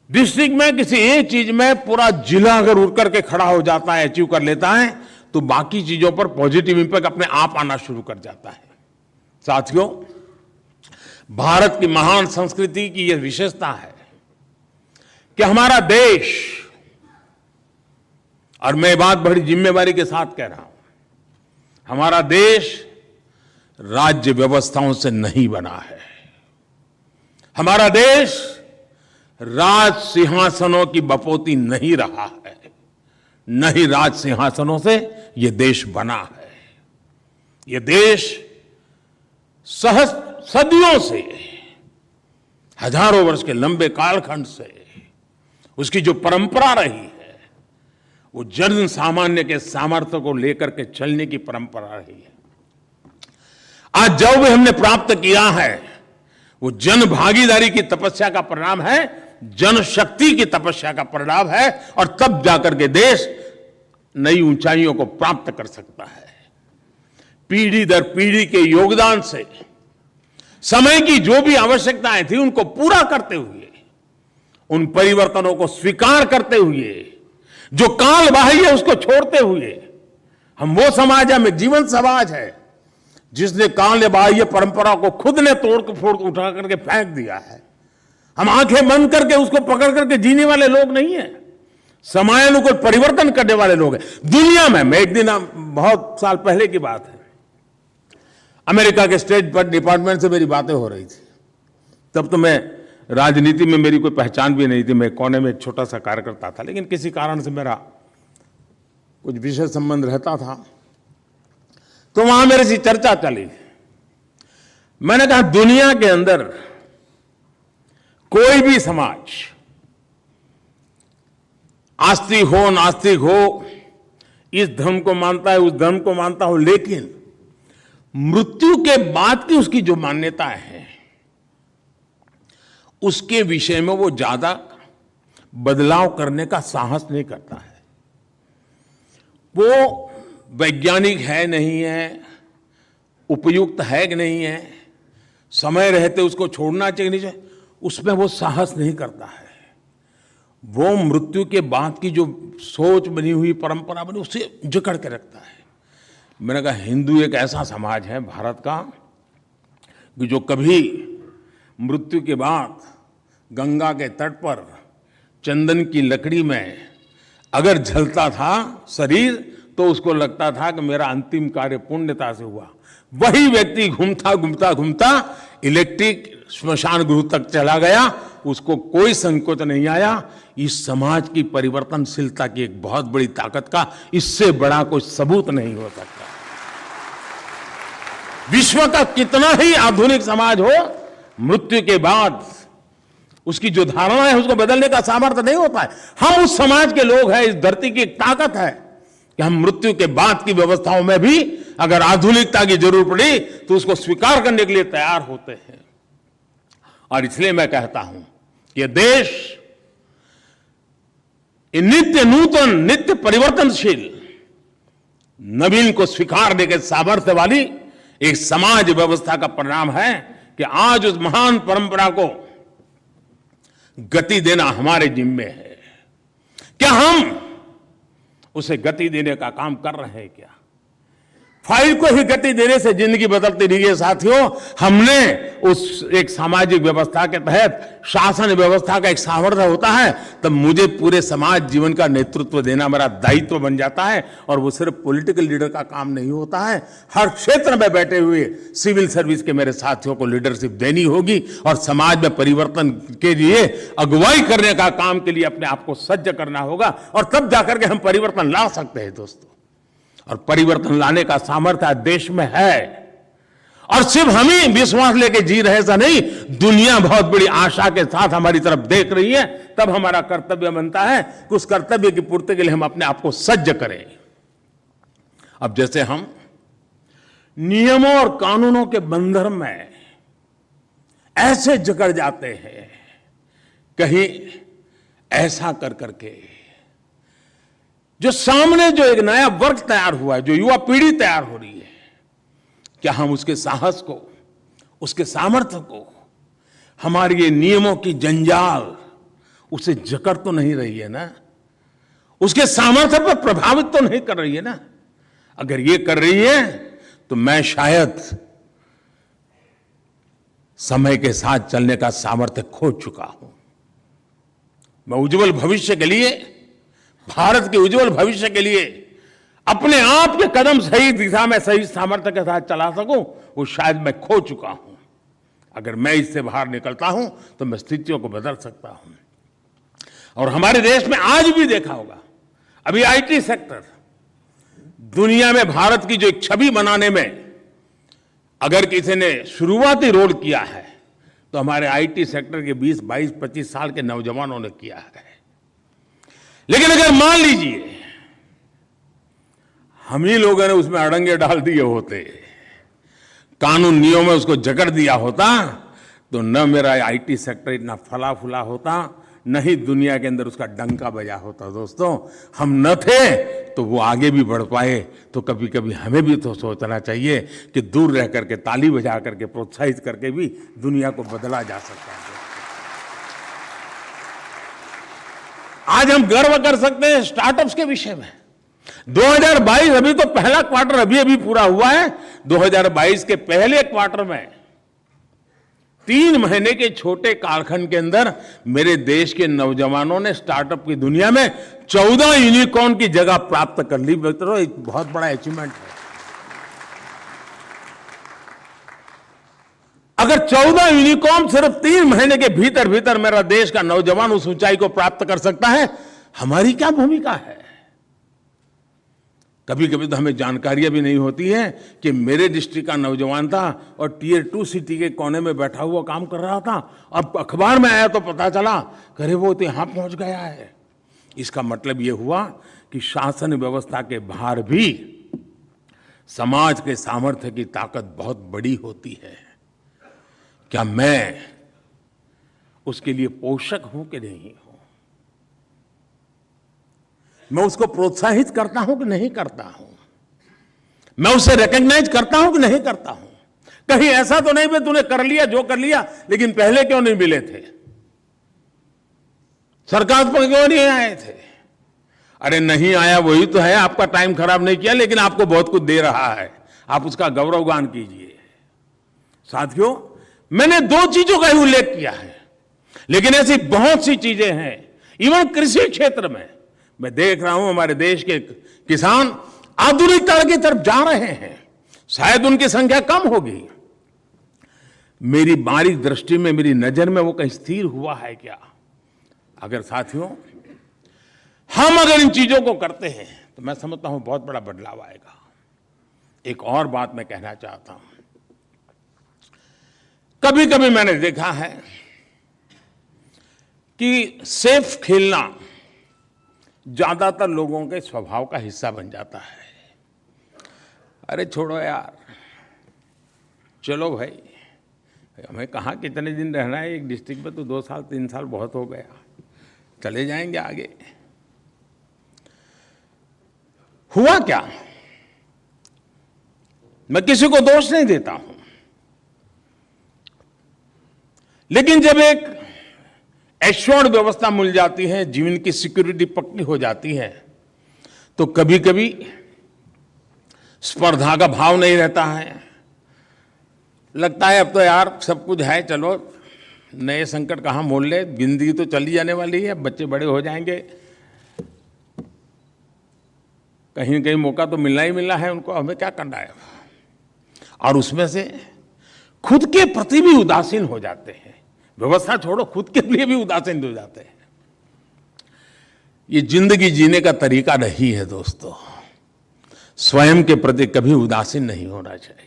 डिस्ट्रिक्ट में किसी एक चीज में पूरा जिला अगर उठ करके खड़ा हो जाता है, अचीव कर लेता है, तो बाकी चीजों पर पॉजिटिव इंपैक्ट अपने आप आना शुरू कर जाता है। साथियों, भारत की महान संस्कृति की यह विशेषता है कि हमारा देश, और मैं बात बड़ी जिम्मेवारी के साथ कह रहा हूं, हमारा देश राज्य व्यवस्थाओं से नहीं बना है। हमारा देश राज सिंहासनों की बपोती नहीं रहा है, न ही राज सिंहासनों से यह देश बना है। यह देश सदियों से, हजारों वर्ष के लंबे कालखंड से उसकी जो परंपरा रही है, वो जन सामान्य के सामर्थ्य को लेकर के चलने की परंपरा रही है। आज जो भी हमने प्राप्त किया है वो जन भागीदारी की तपस्या का परिणाम है, जनशक्ति की तपस्या का परिणाम है, और तब जाकर के देश नई ऊंचाइयों को प्राप्त कर सकता है। पीढ़ी दर पीढ़ी के योगदान से समय की जो भी आवश्यकताएं थी उनको पूरा करते हुए, उन परिवर्तनों को स्वीकार करते हुए, जो काल बाह्य उसको छोड़ते हुए, हम वो समाज है, में जीवन समाज है जिसने काल बाह्य परंपरा को खुद ने तोड़ के फोड़ उठा करके फेंक दिया है। हम आंखें बंद करके उसको पकड़ करके जीने वाले लोग नहीं है, समयानुकूल परिवर्तन करने वाले लोग हैं। दुनिया में, मैं एक दिन, बहुत साल पहले की बात है, अमेरिका के स्टेट डिपार्टमेंट से मेरी बातें हो रही थी। तब तो मैं राजनीति में, मेरी कोई पहचान भी नहीं थी, मैं कोने में एक छोटा सा कार्यकर्ता था, लेकिन किसी कारण से मेरा कुछ विशेष संबंध रहता था, तो वहां मेरे से चर्चा चली। मैंने कहा, दुनिया के अंदर कोई भी समाज, आस्तिक हो नास्तिक हो, इस धर्म को मानता है उस धर्म को मानता हो, लेकिन मृत्यु के बाद की उसकी जो मान्यताएं हैं उसके विषय में वो ज्यादा बदलाव करने का साहस नहीं करता है। वो वैज्ञानिक है नहीं है, उपयुक्त है कि नहीं है, समय रहते उसको छोड़ना चाहिए नहीं चाहिए, उसमें वो साहस नहीं करता है। वो मृत्यु के बाद की जो सोच बनी हुई, परंपरा बनी, उसे जकड़ के रखता है। मैंने कहा, हिंदू एक ऐसा समाज है भारत का कि जो कभी मृत्यु के बाद गंगा के तट पर चंदन की लकड़ी में अगर जलता था शरीर, तो उसको लगता था कि मेरा अंतिम कार्य पुण्यता से हुआ। वही व्यक्ति घूमता इलेक्ट्रिक श्मशान गृह तक चला गया, उसको कोई संकोच नहीं आया। इस समाज की परिवर्तनशीलता की एक बहुत बड़ी ताकत का इससे बड़ा कोई सबूत नहीं हो सकता। विश्व का कितना ही आधुनिक समाज हो, मृत्यु के बाद उसकी जो धारणा है उसको बदलने का सामर्थ्य नहीं होता है। हम उस समाज के लोग हैं, इस धरती की एक ताकत है कि हम मृत्यु के बाद की व्यवस्थाओं में भी अगर आधुनिकता की जरूरत पड़ी तो उसको स्वीकार करने के लिए तैयार होते हैं। और इसलिए मैं कहता हूं कि यह देश नित्य नूतन, नित्य परिवर्तनशील, नवीन को स्वीकारने के सामर्थ्य वाली एक समाज व्यवस्था का परिणाम है कि आज उस महान परंपरा को गति देना हमारे जिम्मे है। क्या हम उसे गति देने का काम कर रहे हैं क्या? फाइल को ही गति देने से जिंदगी बदलती नहीं है साथियों। हमने उस एक सामाजिक व्यवस्था के तहत शासन व्यवस्था का एक सामर्थ्य होता है, तब मुझे पूरे समाज जीवन का नेतृत्व देना मेरा दायित्व बन जाता है। और वो सिर्फ पॉलिटिकल लीडर का काम नहीं होता है, हर क्षेत्र में बैठे हुए सिविल सर्विस के मेरे साथियों को लीडरशिप देनी होगी और समाज में परिवर्तन के लिए अगुवाई करने का काम के लिए अपने आप को सज्ज करना होगा, और तब जाकर के हम परिवर्तन ला सकते हैं दोस्तों। और परिवर्तन लाने का सामर्थ्य देश में है, और सिर्फ हम ही विश्वास लेके जी रहे ऐसा नहीं, दुनिया बहुत बड़ी आशा के साथ हमारी तरफ देख रही है। तब हमारा कर्तव्य बनता है कि उस कर्तव्य की पूर्ति के लिए हम अपने आप को सज्ज करें। अब जैसे हम नियमों और कानूनों के बंधन में ऐसे जकड़ जाते हैं, कहीं ऐसा कर करके जो सामने जो एक नया वर्ग तैयार हुआ है, जो युवा पीढ़ी तैयार हो रही है, क्या हम उसके साहस को, उसके सामर्थ्य को, हमारे ये नियमों की जंजाल उसे जकड़ तो नहीं रही है ना, उसके सामर्थ्य पर प्रभावित तो नहीं कर रही है ना? अगर ये कर रही है तो मैं शायद समय के साथ चलने का सामर्थ्य खो चुका हूं। मैं उज्जवल भविष्य के लिए, भारत के उज्जवल भविष्य के लिए अपने आप के कदम सही दिशा में सही सामर्थ्य के साथ चला सकूं, वो शायद मैं खो चुका हूं। अगर मैं इससे बाहर निकलता हूं तो मैं स्थितियों को बदल सकता हूं। और हमारे देश में आज भी देखा होगा, अभी आईटी सेक्टर दुनिया में भारत की जो एक छवि बनाने में अगर किसी ने शुरुआती रोल किया है तो हमारे आईटी सेक्टर के 20, 22, 25 साल के नौजवानों ने किया है। लेकिन अगर मान लीजिए हम ही लोगों ने उसमें अड़ंगे डाल दिए होते, कानून नियमों में उसको जकड़ दिया होता, तो न मेरा आईटी सेक्टर इतना फला फूला होता, न ही दुनिया के अंदर उसका डंका बजा होता। दोस्तों, हम न थे तो वो आगे भी बढ़ पाए। तो कभी कभी हमें भी तो सोचना चाहिए कि दूर रह करके, ताली बजा करके, प्रोत्साहित करके भी दुनिया को बदला जा सकता है। आज हम गर्व कर सकते हैं स्टार्टअप्स के विषय में। 2022 अभी तो पहला क्वार्टर अभी पूरा हुआ है। 2022 के पहले क्वार्टर में 3 महीने के छोटे कालखंड के अंदर मेरे देश के नौजवानों ने स्टार्टअप की दुनिया में 14 यूनिकॉर्न की जगह प्राप्त कर ली। मित्रों, एक बहुत बड़ा अचीवमेंट है। अगर 14 यूनिकॉर्न सिर्फ 3 महीने के भीतर भीतर मेरा देश का नौजवान उस ऊंचाई को प्राप्त कर सकता है, हमारी क्या भूमिका है? कभी कभी तो हमें जानकारियां भी नहीं होती हैं कि मेरे डिस्ट्रिक्ट का नौजवान था और टियर 2 सिटी के कोने में बैठा हुआ काम कर रहा था। अब अखबार में आया तो पता चला, अरे वो तो यहां पहुंच गया है। इसका मतलब ये हुआ कि शासन व्यवस्था के बाहर भी समाज के सामर्थ्य की ताकत बहुत बड़ी होती है। क्या मैं उसके लिए पोषक हूं कि नहीं हूं? मैं उसको प्रोत्साहित करता हूं कि नहीं करता हूं? मैं उसे रिकॉग्नाइज करता हूं कि नहीं करता हूं? कहीं ऐसा तो नहीं भी तूने कर लिया जो कर लिया, लेकिन पहले क्यों नहीं मिले थे? सरकार पर क्यों नहीं आए थे? अरे नहीं आया वही तो है, आपका टाइम खराब नहीं किया, लेकिन आपको बहुत कुछ दे रहा है, आप उसका गौरवगान कीजिए। साथियों, मैंने 2 चीजों का ही उल्लेख किया है, लेकिन ऐसी बहुत सी चीजें हैं। इवन कृषि क्षेत्र में मैं देख रहा हूं हमारे देश के किसान आधुनिकता की तरफ जा रहे हैं। शायद उनकी संख्या कम होगी, मेरी बारीक दृष्टि में, मेरी नजर में वो कहीं स्थिर हुआ है क्या? अगर साथियों हम अगर इन चीजों को करते हैं तो मैं समझता हूं बहुत बड़ा बदलाव आएगा। एक और बात मैं कहना चाहता हूं, कभी कभी मैंने देखा है कि सेफ खेलना ज्यादातर लोगों के स्वभाव का हिस्सा बन जाता है। अरे छोड़ो यार, चलो भाई, हमें कहाँ कितने दिन रहना है एक डिस्ट्रिक्ट में, तो 2 साल 3 साल बहुत हो गया, चले जाएंगे आगे। हुआ क्या? मैं किसी को दोष नहीं देता हूं, लेकिन जब एक एश्योर्ड व्यवस्था मिल जाती है, जीवन की सिक्योरिटी पक्की हो जाती है, तो कभी कभी स्पर्धा का भाव नहीं रहता है। लगता है अब तो यार सब कुछ है, चलो नए संकट कहाँ मोल ले, जिंदगी तो चली जाने वाली है, बच्चे बड़े हो जाएंगे, कहीं न कहीं मौका तो मिलना ही मिलना है उनको, हमें क्या करना है। और उसमें से खुद के प्रति भी उदासीन हो जाते हैं, व्यवस्था छोड़ो खुद के लिए भी उदासीन हो जाते हैं। ये जिंदगी जीने का तरीका नहीं है दोस्तों। स्वयं के प्रति कभी उदासीन नहीं होना चाहिए।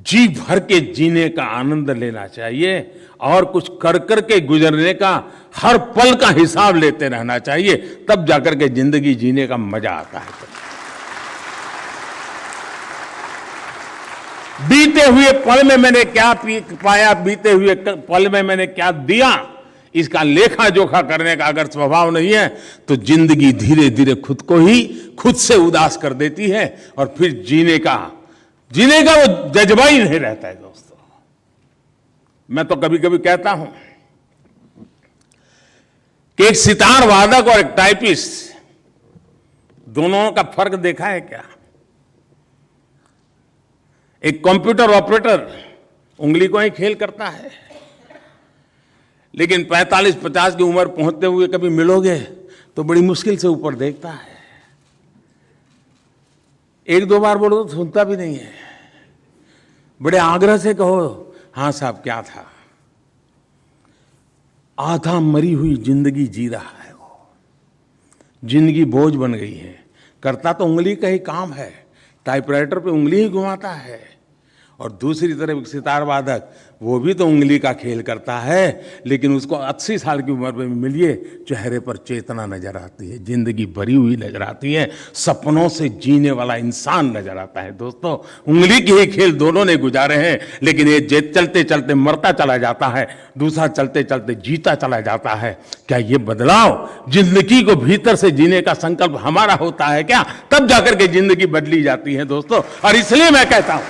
जी भर के जीने का आनंद लेना चाहिए और कुछ कर कर के गुजरने का हर पल का हिसाब लेते रहना चाहिए, तब जाकर के जिंदगी जीने का मजा आता है। बीते हुए पल में मैंने क्या पाया, बीते हुए पल में मैंने क्या दिया, इसका लेखा जोखा करने का अगर स्वभाव नहीं है तो जिंदगी धीरे धीरे खुद को ही खुद से उदास कर देती है और फिर जीने का वो जज्बा ही नहीं रहता है दोस्तों। मैं तो कभी कभी कहता हूं कि एक सितार वादक और एक टाइपिस्ट, दोनों का फर्क देखा है क्या? एक कंप्यूटर ऑपरेटर उंगली को ही खेल करता है, लेकिन 45-50 की उम्र पहुंचते हुए कभी मिलोगे तो बड़ी मुश्किल से ऊपर देखता है। एक दो बार बोलो तो सुनता भी नहीं है, बड़े आग्रह से कहो हाँ साहब क्या था। आधा मरी हुई जिंदगी जी रहा है वो, जिंदगी बोझ बन गई है। करता तो उंगली का ही काम है, टाइपराइटर पे उंगली ही घुमाता है। और दूसरी तरफ सितार वादक, वो भी तो उंगली का खेल करता है, लेकिन उसको 80 साल की उम्र में मिलिए चेहरे पर चेतना नजर आती है, जिंदगी भरी हुई नजर आती है, सपनों से जीने वाला इंसान नजर आता है। दोस्तों, उंगली के ही खेल दोनों ने गुजारे हैं, लेकिन ये चलते चलते मरता चला जाता है, दूसरा चलते चलते जीता चला जाता है। क्या ये बदलाव जिंदगी को भीतर से जीने का संकल्प हमारा होता है क्या? तब जाकर के जिंदगी बदली जाती है दोस्तों। और इसलिए मैं कहता हूं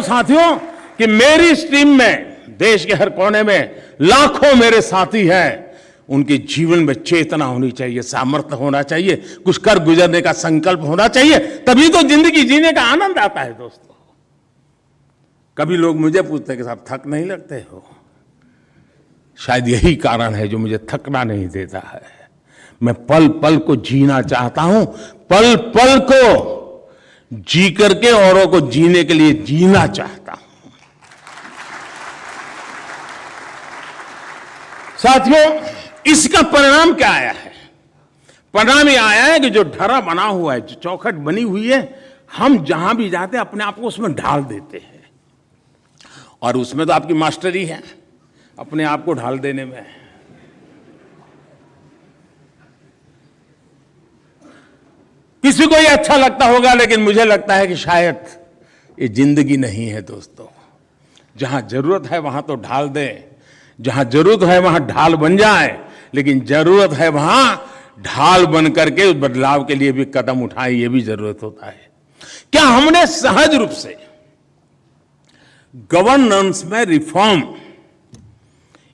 साथियों कि मेरी इस टीम में देश के हर कोने में लाखों मेरे साथी हैं। उनके जीवन में चेतना होनी चाहिए, सामर्थ्य होना चाहिए, कुछ कर गुजरने का संकल्प होना चाहिए, तभी तो जिंदगी जीने का आनंद आता है दोस्तों। कभी लोग मुझे पूछते हैं कि साहब थक नहीं लगते हो? शायद यही कारण है जो मुझे थकना नहीं देता है। मैं पल पल को जीना चाहता हूं, पल पल को जी करके औरों को जीने के लिए जीना चाहता हूं। साथियों, इसका परिणाम क्या आया है? परिणाम ये आया है कि जो ढरा बना हुआ है, जो चौखट बनी हुई है, हम जहां भी जाते हैं अपने आप को उसमें ढाल देते हैं। और उसमें तो आपकी मास्टरी है, अपने आप को ढाल देने में। किसी को ये अच्छा लगता होगा, लेकिन मुझे लगता है कि शायद ये जिंदगी नहीं है दोस्तों। जहां जरूरत है वहां तो ढाल दें, जहां जरूरत है वहां ढाल बन जाए, लेकिन जरूरत है वहां ढाल बन करके उस बदलाव के लिए भी कदम उठाएं, ये भी जरूरत होता है। क्या हमने सहज रूप से गवर्नेंस में रिफॉर्म,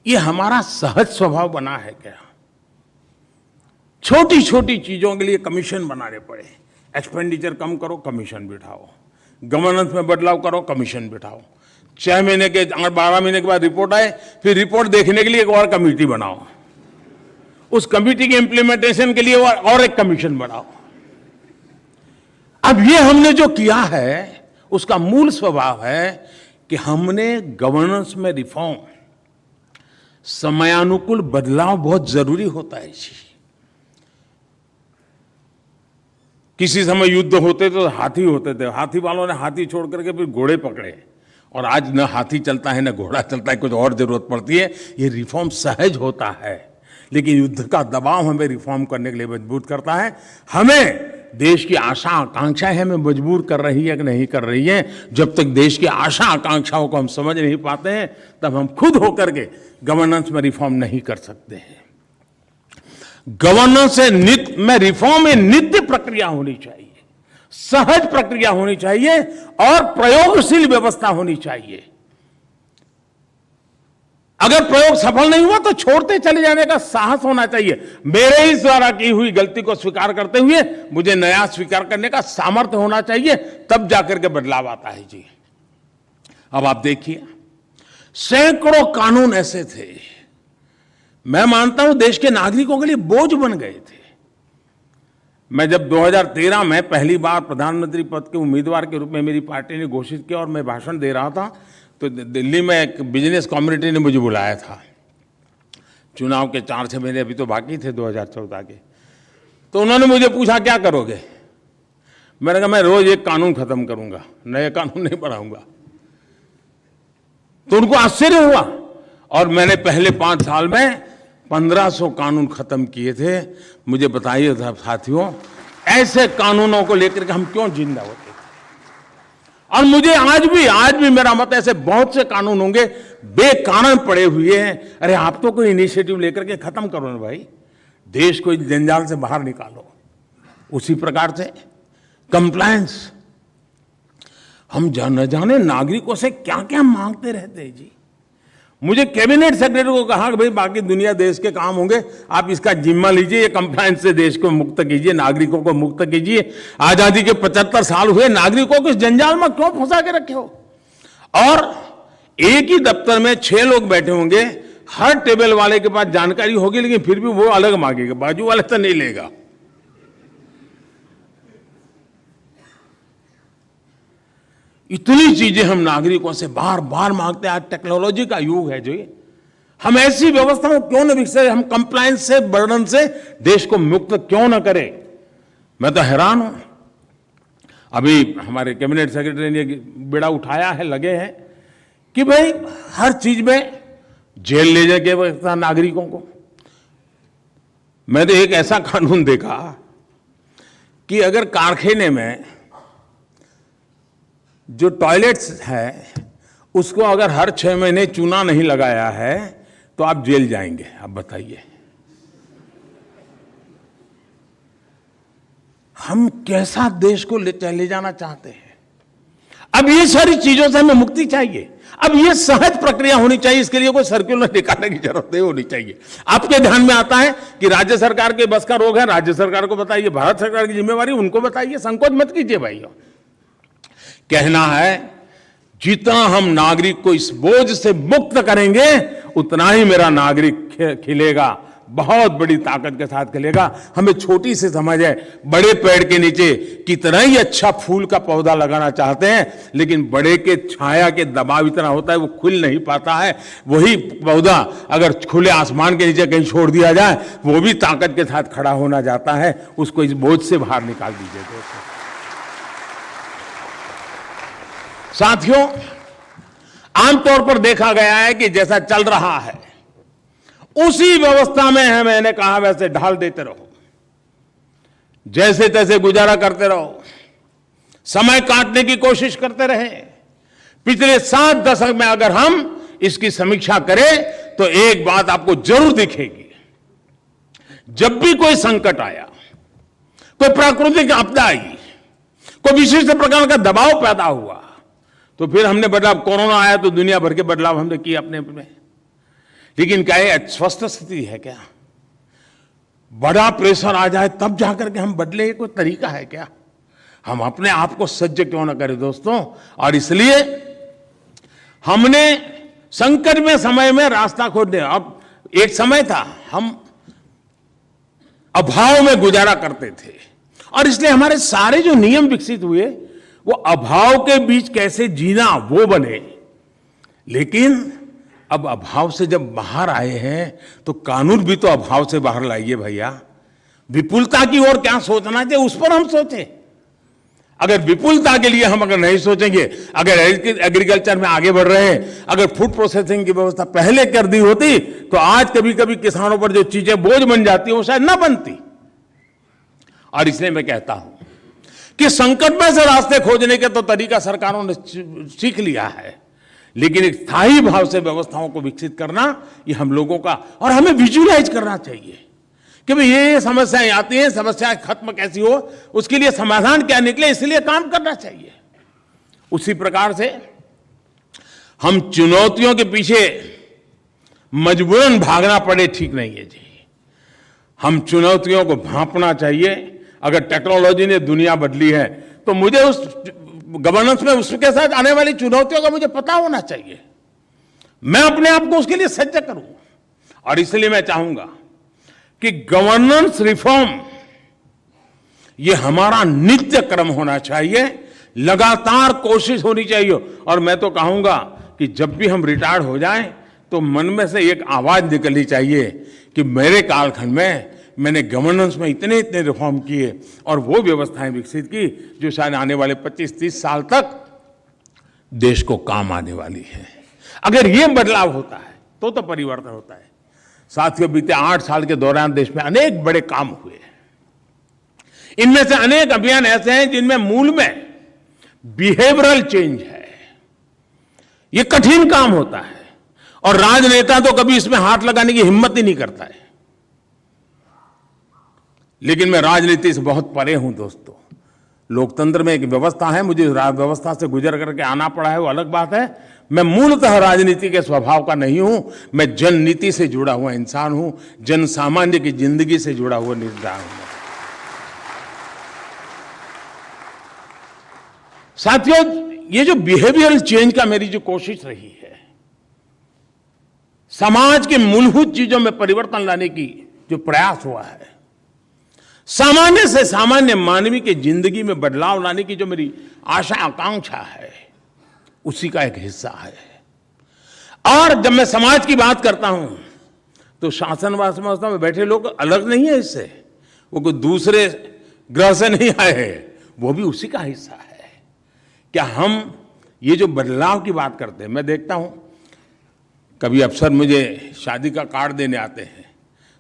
ये हमारा सहज स्वभाव बना है क्या? छोटी छोटी चीजों के लिए कमीशन बनाने पड़े, एक्सपेंडिचर कम करो कमीशन बिठाओ, गवर्नेंस में बदलाव करो कमीशन बिठाओ, 6 महीने के 12 महीने के बाद रिपोर्ट आए, फिर रिपोर्ट देखने के लिए एक और कमेटी बनाओ, उस कमेटी के इंप्लीमेंटेशन के लिए और एक कमीशन बनाओ। अब ये हमने जो किया है उसका मूल स्वभाव है कि हमने गवर्नेंस में रिफॉर्म, समयानुकूल बदलाव बहुत जरूरी होता है जी। किसी समय युद्ध होते तो हाथी होते थे, हाथी वालों ने हाथी छोड़ करके फिर घोड़े पकड़े, और आज न हाथी चलता है न घोड़ा चलता है, कुछ और जरूरत पड़ती है। ये रिफॉर्म सहज होता है, लेकिन युद्ध का दबाव हमें रिफॉर्म करने के लिए मजबूर करता है। हमें देश की आशा आकांक्षाएं हमें मजबूर कर रही है कि नहीं कर रही है। जब तक देश की आशा आकांक्षाओं को हम समझ नहीं पाते हैं, तब हम खुद होकर के गवर्नेंस में रिफॉर्म नहीं कर सकते हैं। गवर्नेंस में रिफॉर्म में नित्य प्रक्रिया होनी चाहिए, सहज प्रक्रिया होनी चाहिए और प्रयोगशील व्यवस्था होनी चाहिए। अगर प्रयोग सफल नहीं हुआ तो छोड़ते चले जाने का साहस होना चाहिए। मेरे ही द्वारा की हुई गलती को स्वीकार करते हुए मुझे नया स्वीकार करने का सामर्थ्य होना चाहिए, तब जाकर के बदलाव आता है जी। अब आप देखिए, सैकड़ों कानून ऐसे थे, मैं मानता हूं देश के नागरिकों के लिए बोझ बन गए थे। मैं जब 2013 में पहली बार प्रधानमंत्री पद के उम्मीदवार के रूप में मेरी पार्टी ने घोषित किया और मैं भाषण दे रहा था, तो दिल्ली में एक बिजनेस कम्युनिटी ने मुझे बुलाया था। चुनाव के 4-6 महीने अभी तो बाकी थे 2014 के। तो उन्होंने मुझे पूछा क्या करोगे? मैंने कहा मैं रोज एक कानून खत्म करूंगा, नए कानून नहीं बढ़ाऊंगा। तो उनको आश्चर्य हुआ और मैंने पहले 5 साल में 1500 कानून खत्म किए थे। मुझे बताइए साथियों, ऐसे कानूनों को लेकर के हम क्यों जिंदा होते थे? और मुझे आज भी मेरा मत ऐसे बहुत से कानून होंगे बेकारण पड़े हुए हैं। अरे आप तो कोई इनिशिएटिव लेकर के खत्म करो ना भाई, देश को जंजाल से बाहर निकालो। उसी प्रकार से कंप्लायंस, हम न जाने नागरिकों से क्या क्या मांगते रहते हैं जी। मुझे कैबिनेट सेक्रेटरी को कहा कि भाई बाकी दुनिया देश के काम होंगे, आप इसका जिम्मा लीजिए, ये कंप्लायंस से देश को मुक्त कीजिए, नागरिकों को मुक्त कीजिए। आजादी के 75 साल हुए, नागरिकों को इस जंजाल में क्यों फंसा के रखे हो? और एक ही दफ्तर में 6 लोग बैठे होंगे, हर टेबल वाले के पास जानकारी होगी, लेकिन फिर भी वो अलग मांगेगा, बाजू वाले तो नहीं लेगा। इतनी चीजें हम नागरिकों से बार बार मांगते हैं। आज टेक्नोलॉजी का युग है जो ये, हम ऐसी व्यवस्था को क्यों न विकसित, हम कंप्लायंस से, बर्डन से देश को मुक्त क्यों न करें? मैं तो हैरान हूं। अभी हमारे कैबिनेट सेक्रेटरी ने बेड़ा उठाया है, लगे हैं कि भाई हर चीज में जेल ले जाके व्यवस्था नागरिकों को। मैंने एक ऐसा कानून देखा कि अगर कारखाने में जो टॉयलेट्स है उसको अगर हर 6 महीने चूना नहीं लगाया है तो आप जेल जाएंगे। आप बताइए, हम कैसा देश को ले जाना चाहते हैं? अब ये सारी चीजों से हमें मुक्ति चाहिए। अब ये सहज प्रक्रिया होनी चाहिए, इसके लिए कोई सर्कुलर निकालने की जरूरत नहीं होनी चाहिए। आपके ध्यान में आता है कि राज्य सरकार के बस का रोग है, राज्य सरकार को बताइए, भारत सरकार की जिम्मेवारी उनको बताइए, संकोच मत कीजिए भाइयों। कहना है जितना हम नागरिक को इस बोझ से मुक्त करेंगे उतना ही मेरा नागरिक खिलेगा, बहुत बड़ी ताकत के साथ खिलेगा। हमें छोटी सी समझ है, बड़े पेड़ के नीचे कितना ही अच्छा फूल का पौधा लगाना चाहते हैं, लेकिन बड़े के छाया के दबाव इतना होता है वो खुल नहीं पाता है। वही पौधा अगर खुले आसमान के नीचे कहीं छोड़ दिया जाए वो भी ताकत के साथ खड़ा होना जाता है। उसको इस बोझ से बाहर निकाल दीजिए दोस्तों। साथियों, आमतौर पर देखा गया है कि जैसा चल रहा है उसी व्यवस्था में है, मैंने कहा वैसे ढाल देते रहो, जैसे तैसे गुजारा करते रहो, समय काटने की कोशिश करते रहे। पिछले 7 दशक में अगर हम इसकी समीक्षा करें तो एक बात आपको जरूर दिखेगी, जब भी कोई संकट आया, कोई प्राकृतिक आपदा आई, कोई विशिष्ट प्रकार का दबाव पैदा हुआ, तो फिर हमने बदलाव, कोरोना आया तो दुनिया भर के बदलाव हमने किए अपने में। लेकिन क्या ये स्वस्थ स्थिति है क्या? बड़ा प्रेशर आ जाए तब जाकर के हम बदले, कोई तरीका है क्या? हम अपने आप को सज्ज क्यों ना करें दोस्तों? और इसलिए हमने संकट में समय में रास्ता खोजने, अब एक समय था हम अभाव में गुजारा करते थे और इसलिए हमारे सारे जो नियम विकसित हुए वो अभाव के बीच कैसे जीना वो बने। लेकिन अब अभाव से जब बाहर आए हैं तो कानून भी तो अभाव से बाहर लाइए भैया। विपुलता की ओर क्या सोचना चाहिए उस पर हम सोचें। अगर विपुलता के लिए हम अगर नहीं सोचेंगे, अगर एग्रीकल्चर में आगे बढ़ रहे हैं, अगर फूड प्रोसेसिंग की व्यवस्था पहले कर दी होती तो आज कभी कभी किसानों पर जो चीजें बोझ बन जाती वो शायद ना बनती। और इसलिए मैं कहता हूं कि संकट में से रास्ते खोजने के तो तरीका सरकारों ने सीख लिया है, लेकिन एक स्थायी भाव से व्यवस्थाओं को विकसित करना ये हम लोगों का, और हमें विजुअलाइज करना चाहिए कि भाई ये समस्याएं आती हैं, समस्याएं खत्म कैसी हो, उसके लिए समाधान क्या निकले, इसलिए काम करना चाहिए। उसी प्रकार से हम चुनौतियों के पीछे मजबूरन भागना पड़े, ठीक नहीं है जी। हम चुनौतियों को भांपना चाहिए। अगर टेक्नोलॉजी ने दुनिया बदली है तो मुझे उस गवर्नेंस में उसके साथ आने वाली चुनौतियों का मुझे पता होना चाहिए। मैं अपने आप को उसके लिए सज्ज करूं। और इसलिए मैं चाहूंगा कि गवर्नेंस रिफॉर्म ये हमारा नित्य क्रम होना चाहिए, लगातार कोशिश होनी चाहिए। और मैं तो कहूंगा कि जब भी हम रिटायर्ड हो जाएं तो मन में से एक आवाज निकलनी चाहिए कि मेरे कालखंड में मैंने गवर्नेंस में इतने इतने रिफॉर्म किए और वो व्यवस्थाएं विकसित की जो शायद आने वाले 25-30 साल तक देश को काम आने वाली है। अगर ये बदलाव होता है तो परिवर्तन होता है। साथियों, बीते 8 साल के दौरान देश में अनेक बड़े काम हुए। इनमें से अनेक अभियान ऐसे हैं जिनमें मूल में बिहेवियरल चेंज है। ये कठिन काम होता है और राजनेता तो कभी इसमें हाथ लगाने की हिम्मत ही नहीं करता है। लेकिन मैं राजनीति से बहुत परे हूं दोस्तों। लोकतंत्र में एक व्यवस्था है, मुझे व्यवस्था से गुजर करके आना पड़ा है, वो अलग बात है। मैं मूलतः राजनीति के स्वभाव का नहीं हूं। मैं जननीति से जुड़ा हुआ इंसान हूं, जन सामान्य की जिंदगी से जुड़ा हुआ इंसान हूं। साथियों, ये जो बिहेवियरल चेंज का मेरी जो कोशिश रही है, समाज के मूलभूत चीजों में परिवर्तन लाने की जो प्रयास हुआ है, सामान्य से सामान्य मानवीय की जिंदगी में बदलाव लाने की जो मेरी आशा आकांक्षा है, उसी का एक हिस्सा है। और जब मैं समाज की बात करता हूं तो शासन व्यवस्था में बैठे लोग अलग नहीं है इससे, वो कोई दूसरे ग्रह से नहीं आए हैं, वो भी उसी का हिस्सा है। क्या हम ये जो बदलाव की बात करते हैं, मैं देखता हूं कभी अफसर मुझे शादी का कार्ड देने आते हैं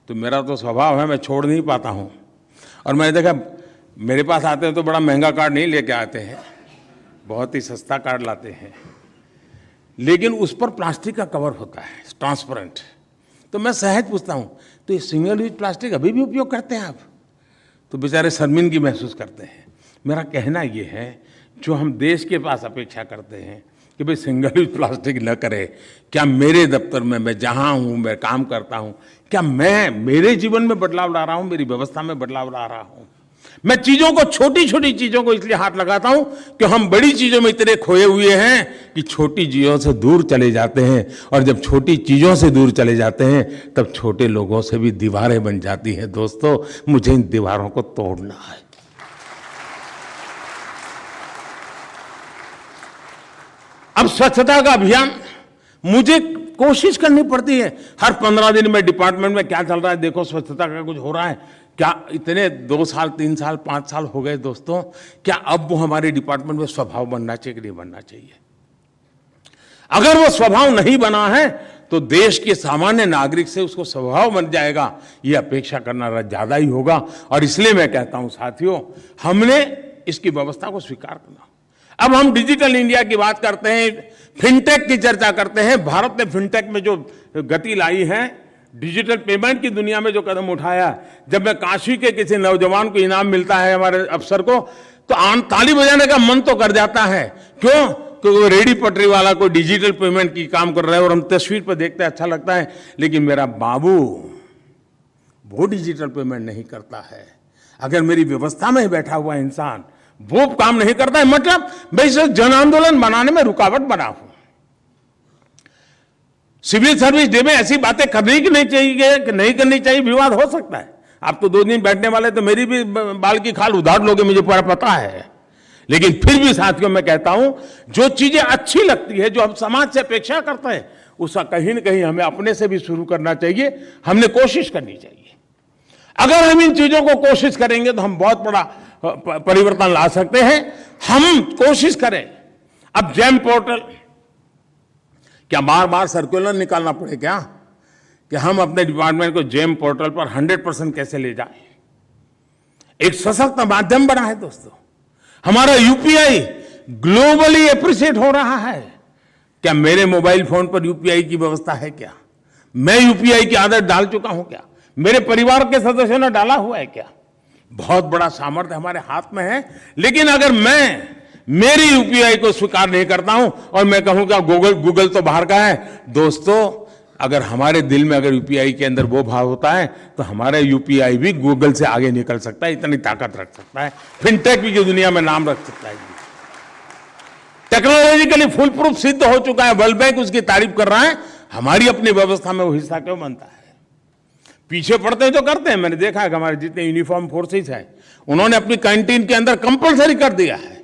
तो मेरा तो स्वभाव है, मैं छोड़ नहीं पाता हूं। और मैंने देखा मेरे पास आते हैं तो बड़ा महंगा कार्ड नहीं लेके आते हैं, बहुत ही सस्ता कार्ड लाते हैं, लेकिन उस पर प्लास्टिक का कवर होता है, ट्रांसपेरेंट। तो मैं सहज पूछता हूं, तो ये सिंगल यूज प्लास्टिक अभी भी उपयोग करते हैं आप? तो बेचारे शर्मिंदगी महसूस करते हैं। मेरा कहना ये है, जो हम देश के पास अपेक्षा करते हैं कि भाई सिंगल यूज प्लास्टिक न करे, क्या मेरे दफ्तर में, मैं जहां हूं, मैं काम करता हूं, क्या मैं मेरे जीवन में बदलाव ला रहा हूं, मेरी व्यवस्था में बदलाव ला रहा हूं? मैं चीजों को, छोटी छोटी चीजों को इसलिए हाथ लगाता हूं कि हम बड़ी चीजों में इतने खोए हुए हैं कि छोटी चीजों से दूर चले जाते हैं। और जब छोटी चीजों से दूर चले जाते हैं तब छोटे लोगों से भी दीवारें बन जाती हैं। दोस्तों, मुझे इन दीवारों को तोड़ना है। अब स्वच्छता का अभियान मुझे कोशिश करनी पड़ती है। हर 15 दिन में डिपार्टमेंट में क्या चल रहा है, देखो स्वच्छता का कुछ हो रहा है क्या? इतने 2 साल, 3 साल, 5 साल हो गए दोस्तों, क्या अब वो हमारे डिपार्टमेंट में स्वभाव बनना चाहिए कि नहीं बनना चाहिए? अगर वो स्वभाव नहीं बना है तो देश के सामान्य नागरिक से उसको स्वभाव बन जाएगा, ये अपेक्षा करना ज्यादा ही होगा। और इसलिए मैं कहता हूं साथियों, हमने इसकी व्यवस्था को स्वीकार करना। अब हम डिजिटल इंडिया की बात करते हैं, फिनटेक की चर्चा करते हैं। भारत ने फिनटेक में जो गति लाई है, डिजिटल पेमेंट की दुनिया में जो कदम उठाया, जब मैं काशी के किसी नौजवान को इनाम मिलता है हमारे अफसर को, तो ताली बजाने का मन तो कर जाता है। क्यों? क्योंकि वो रेडी पटरी वाला कोई डिजिटल पेमेंट की काम कर रहा है और हम तस्वीर पर देखते हैं, अच्छा लगता है। लेकिन मेरा बाबू वो डिजिटल पेमेंट नहीं करता है। अगर मेरी व्यवस्था में बैठा हुआ इंसान वो काम नहीं करता है, मतलब मैं इसे जन आंदोलन बनाने में रुकावट बना हूं। सिविल सर्विस डे में ऐसी बातें करनी की नहीं चाहिए कि नहीं करनी चाहिए, विवाद हो सकता है। आप तो 2 दिन बैठने वाले, तो मेरी भी बाल की खाल उधार लोगे, मुझे पूरा पता है। लेकिन फिर भी साथियों, मैं कहता हूं, जो चीजें अच्छी लगती है, जो हम समाज से अपेक्षा करते हैं, उसका कहीं ना कहीं हमें अपने से भी शुरू करना चाहिए, हमने कोशिश करनी चाहिए। अगर हम इन चीजों को कोशिश करेंगे तो हम बहुत बड़ा परिवर्तन ला सकते हैं। हम कोशिश करें। अब जेम पोर्टल, क्या बार बार सर्कुलर निकालना पड़े क्या कि हम अपने डिपार्टमेंट को जेम पोर्टल पर 100% कैसे ले जाएं? एक सशक्त माध्यम बना है दोस्तों। हमारा यूपीआई ग्लोबली एप्रिशिएट हो रहा है। क्या मेरे मोबाइल फोन पर यूपीआई की व्यवस्था है क्या? मैं यूपीआई की आदत डाल चुका हूं क्या? मेरे परिवार के सदस्यों ने डाला हुआ है क्या? बहुत बड़ा सामर्थ्य हमारे हाथ में है। लेकिन अगर मैं मेरी यूपीआई को स्वीकार नहीं करता हूं और मैं कहूं कि गूगल तो बाहर का है, दोस्तों अगर हमारे दिल में अगर यूपीआई के अंदर वो भाव होता है तो हमारा यूपीआई भी गूगल से आगे निकल सकता है, इतनी ताकत रख सकता है, फिनटेक भी की दुनिया में नाम रख सकता है। टेक्नोलॉजिकली फुल प्रूफ सिद्ध हो चुका है, वर्ल्ड बैंक उसकी तारीफ कर रहा है, हमारी अपनी व्यवस्था में वो हिस्सा क्यों बनता है? पीछे पड़ते हैं तो करते हैं। मैंने देखा है कि हमारे जितने यूनिफॉर्म फोर्सेस हैं उन्होंने अपनी कैंटीन के अंदर कंपलसरी कर दिया है,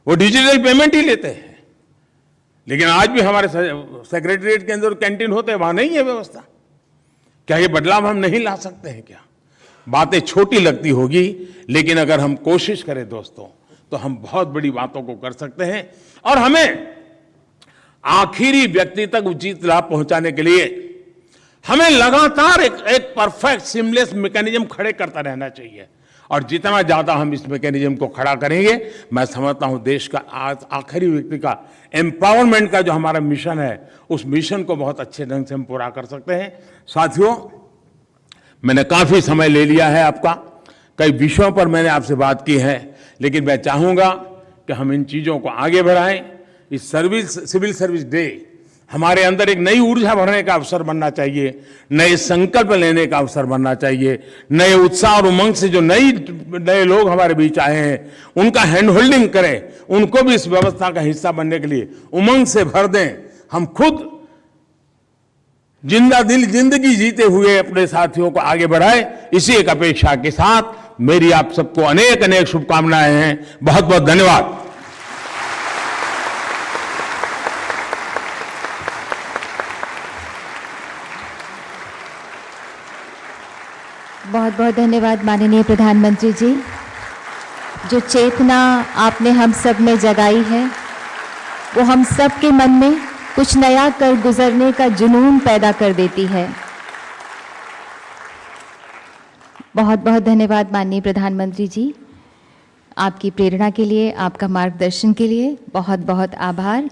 वो डिजिटल पेमेंट ही लेते हैं। लेकिन आज भी हमारे सेक्रेटरीट के अंदर कैंटीन होते हैं, वहां नहीं है व्यवस्था। क्या ये बदलाव हम नहीं ला सकते हैं क्या? बातें छोटी लगती होगी, लेकिन अगर हम कोशिश करें दोस्तों तो हम बहुत बड़ी बातों को कर सकते हैं। और हमें आखिरी व्यक्ति तक उचित लाभ पहुंचाने के लिए हमें लगातार एक परफेक्ट सिमलेस मैकेनिज्म खड़े करता रहना चाहिए। और जितना ज्यादा हम इस मैकेनिज्म को खड़ा करेंगे, मैं समझता हूं देश का आखिरी व्यक्ति का एम्पावरमेंट का जो हमारा मिशन है, उस मिशन को बहुत अच्छे ढंग से हम पूरा कर सकते हैं। साथियों, मैंने काफी समय ले लिया है आपका, कई विषयों पर मैंने आपसे बात की है, लेकिन मैं चाहूंगा कि हम इन चीजों को आगे बढ़ाएं। इस सिविल सर्विस डे हमारे अंदर एक नई ऊर्जा भरने का अवसर बनना चाहिए, नए संकल्प लेने का अवसर बनना चाहिए, नए उत्साह और उमंग से जो नए लोग हमारे बीच आए हैं उनका हैंड होल्डिंग करें, उनको भी इस व्यवस्था का हिस्सा बनने के लिए उमंग से भर दें। हम खुद जिंदगी जीते हुए अपने साथियों को आगे बढ़ाएं, इसी एक अपेक्षा के साथ मेरी आप सबको अनेक अनेक शुभकामनाएं हैं। बहुत बहुत धन्यवाद। बहुत बहुत धन्यवाद माननीय प्रधानमंत्री जी। जो चेतना आपने हम सब में जगाई है वो हम सब के मन में कुछ नया कर गुजरने का जुनून पैदा कर देती है। बहुत बहुत धन्यवाद माननीय प्रधानमंत्री जी, आपकी प्रेरणा के लिए, आपका मार्गदर्शन के लिए बहुत बहुत आभार।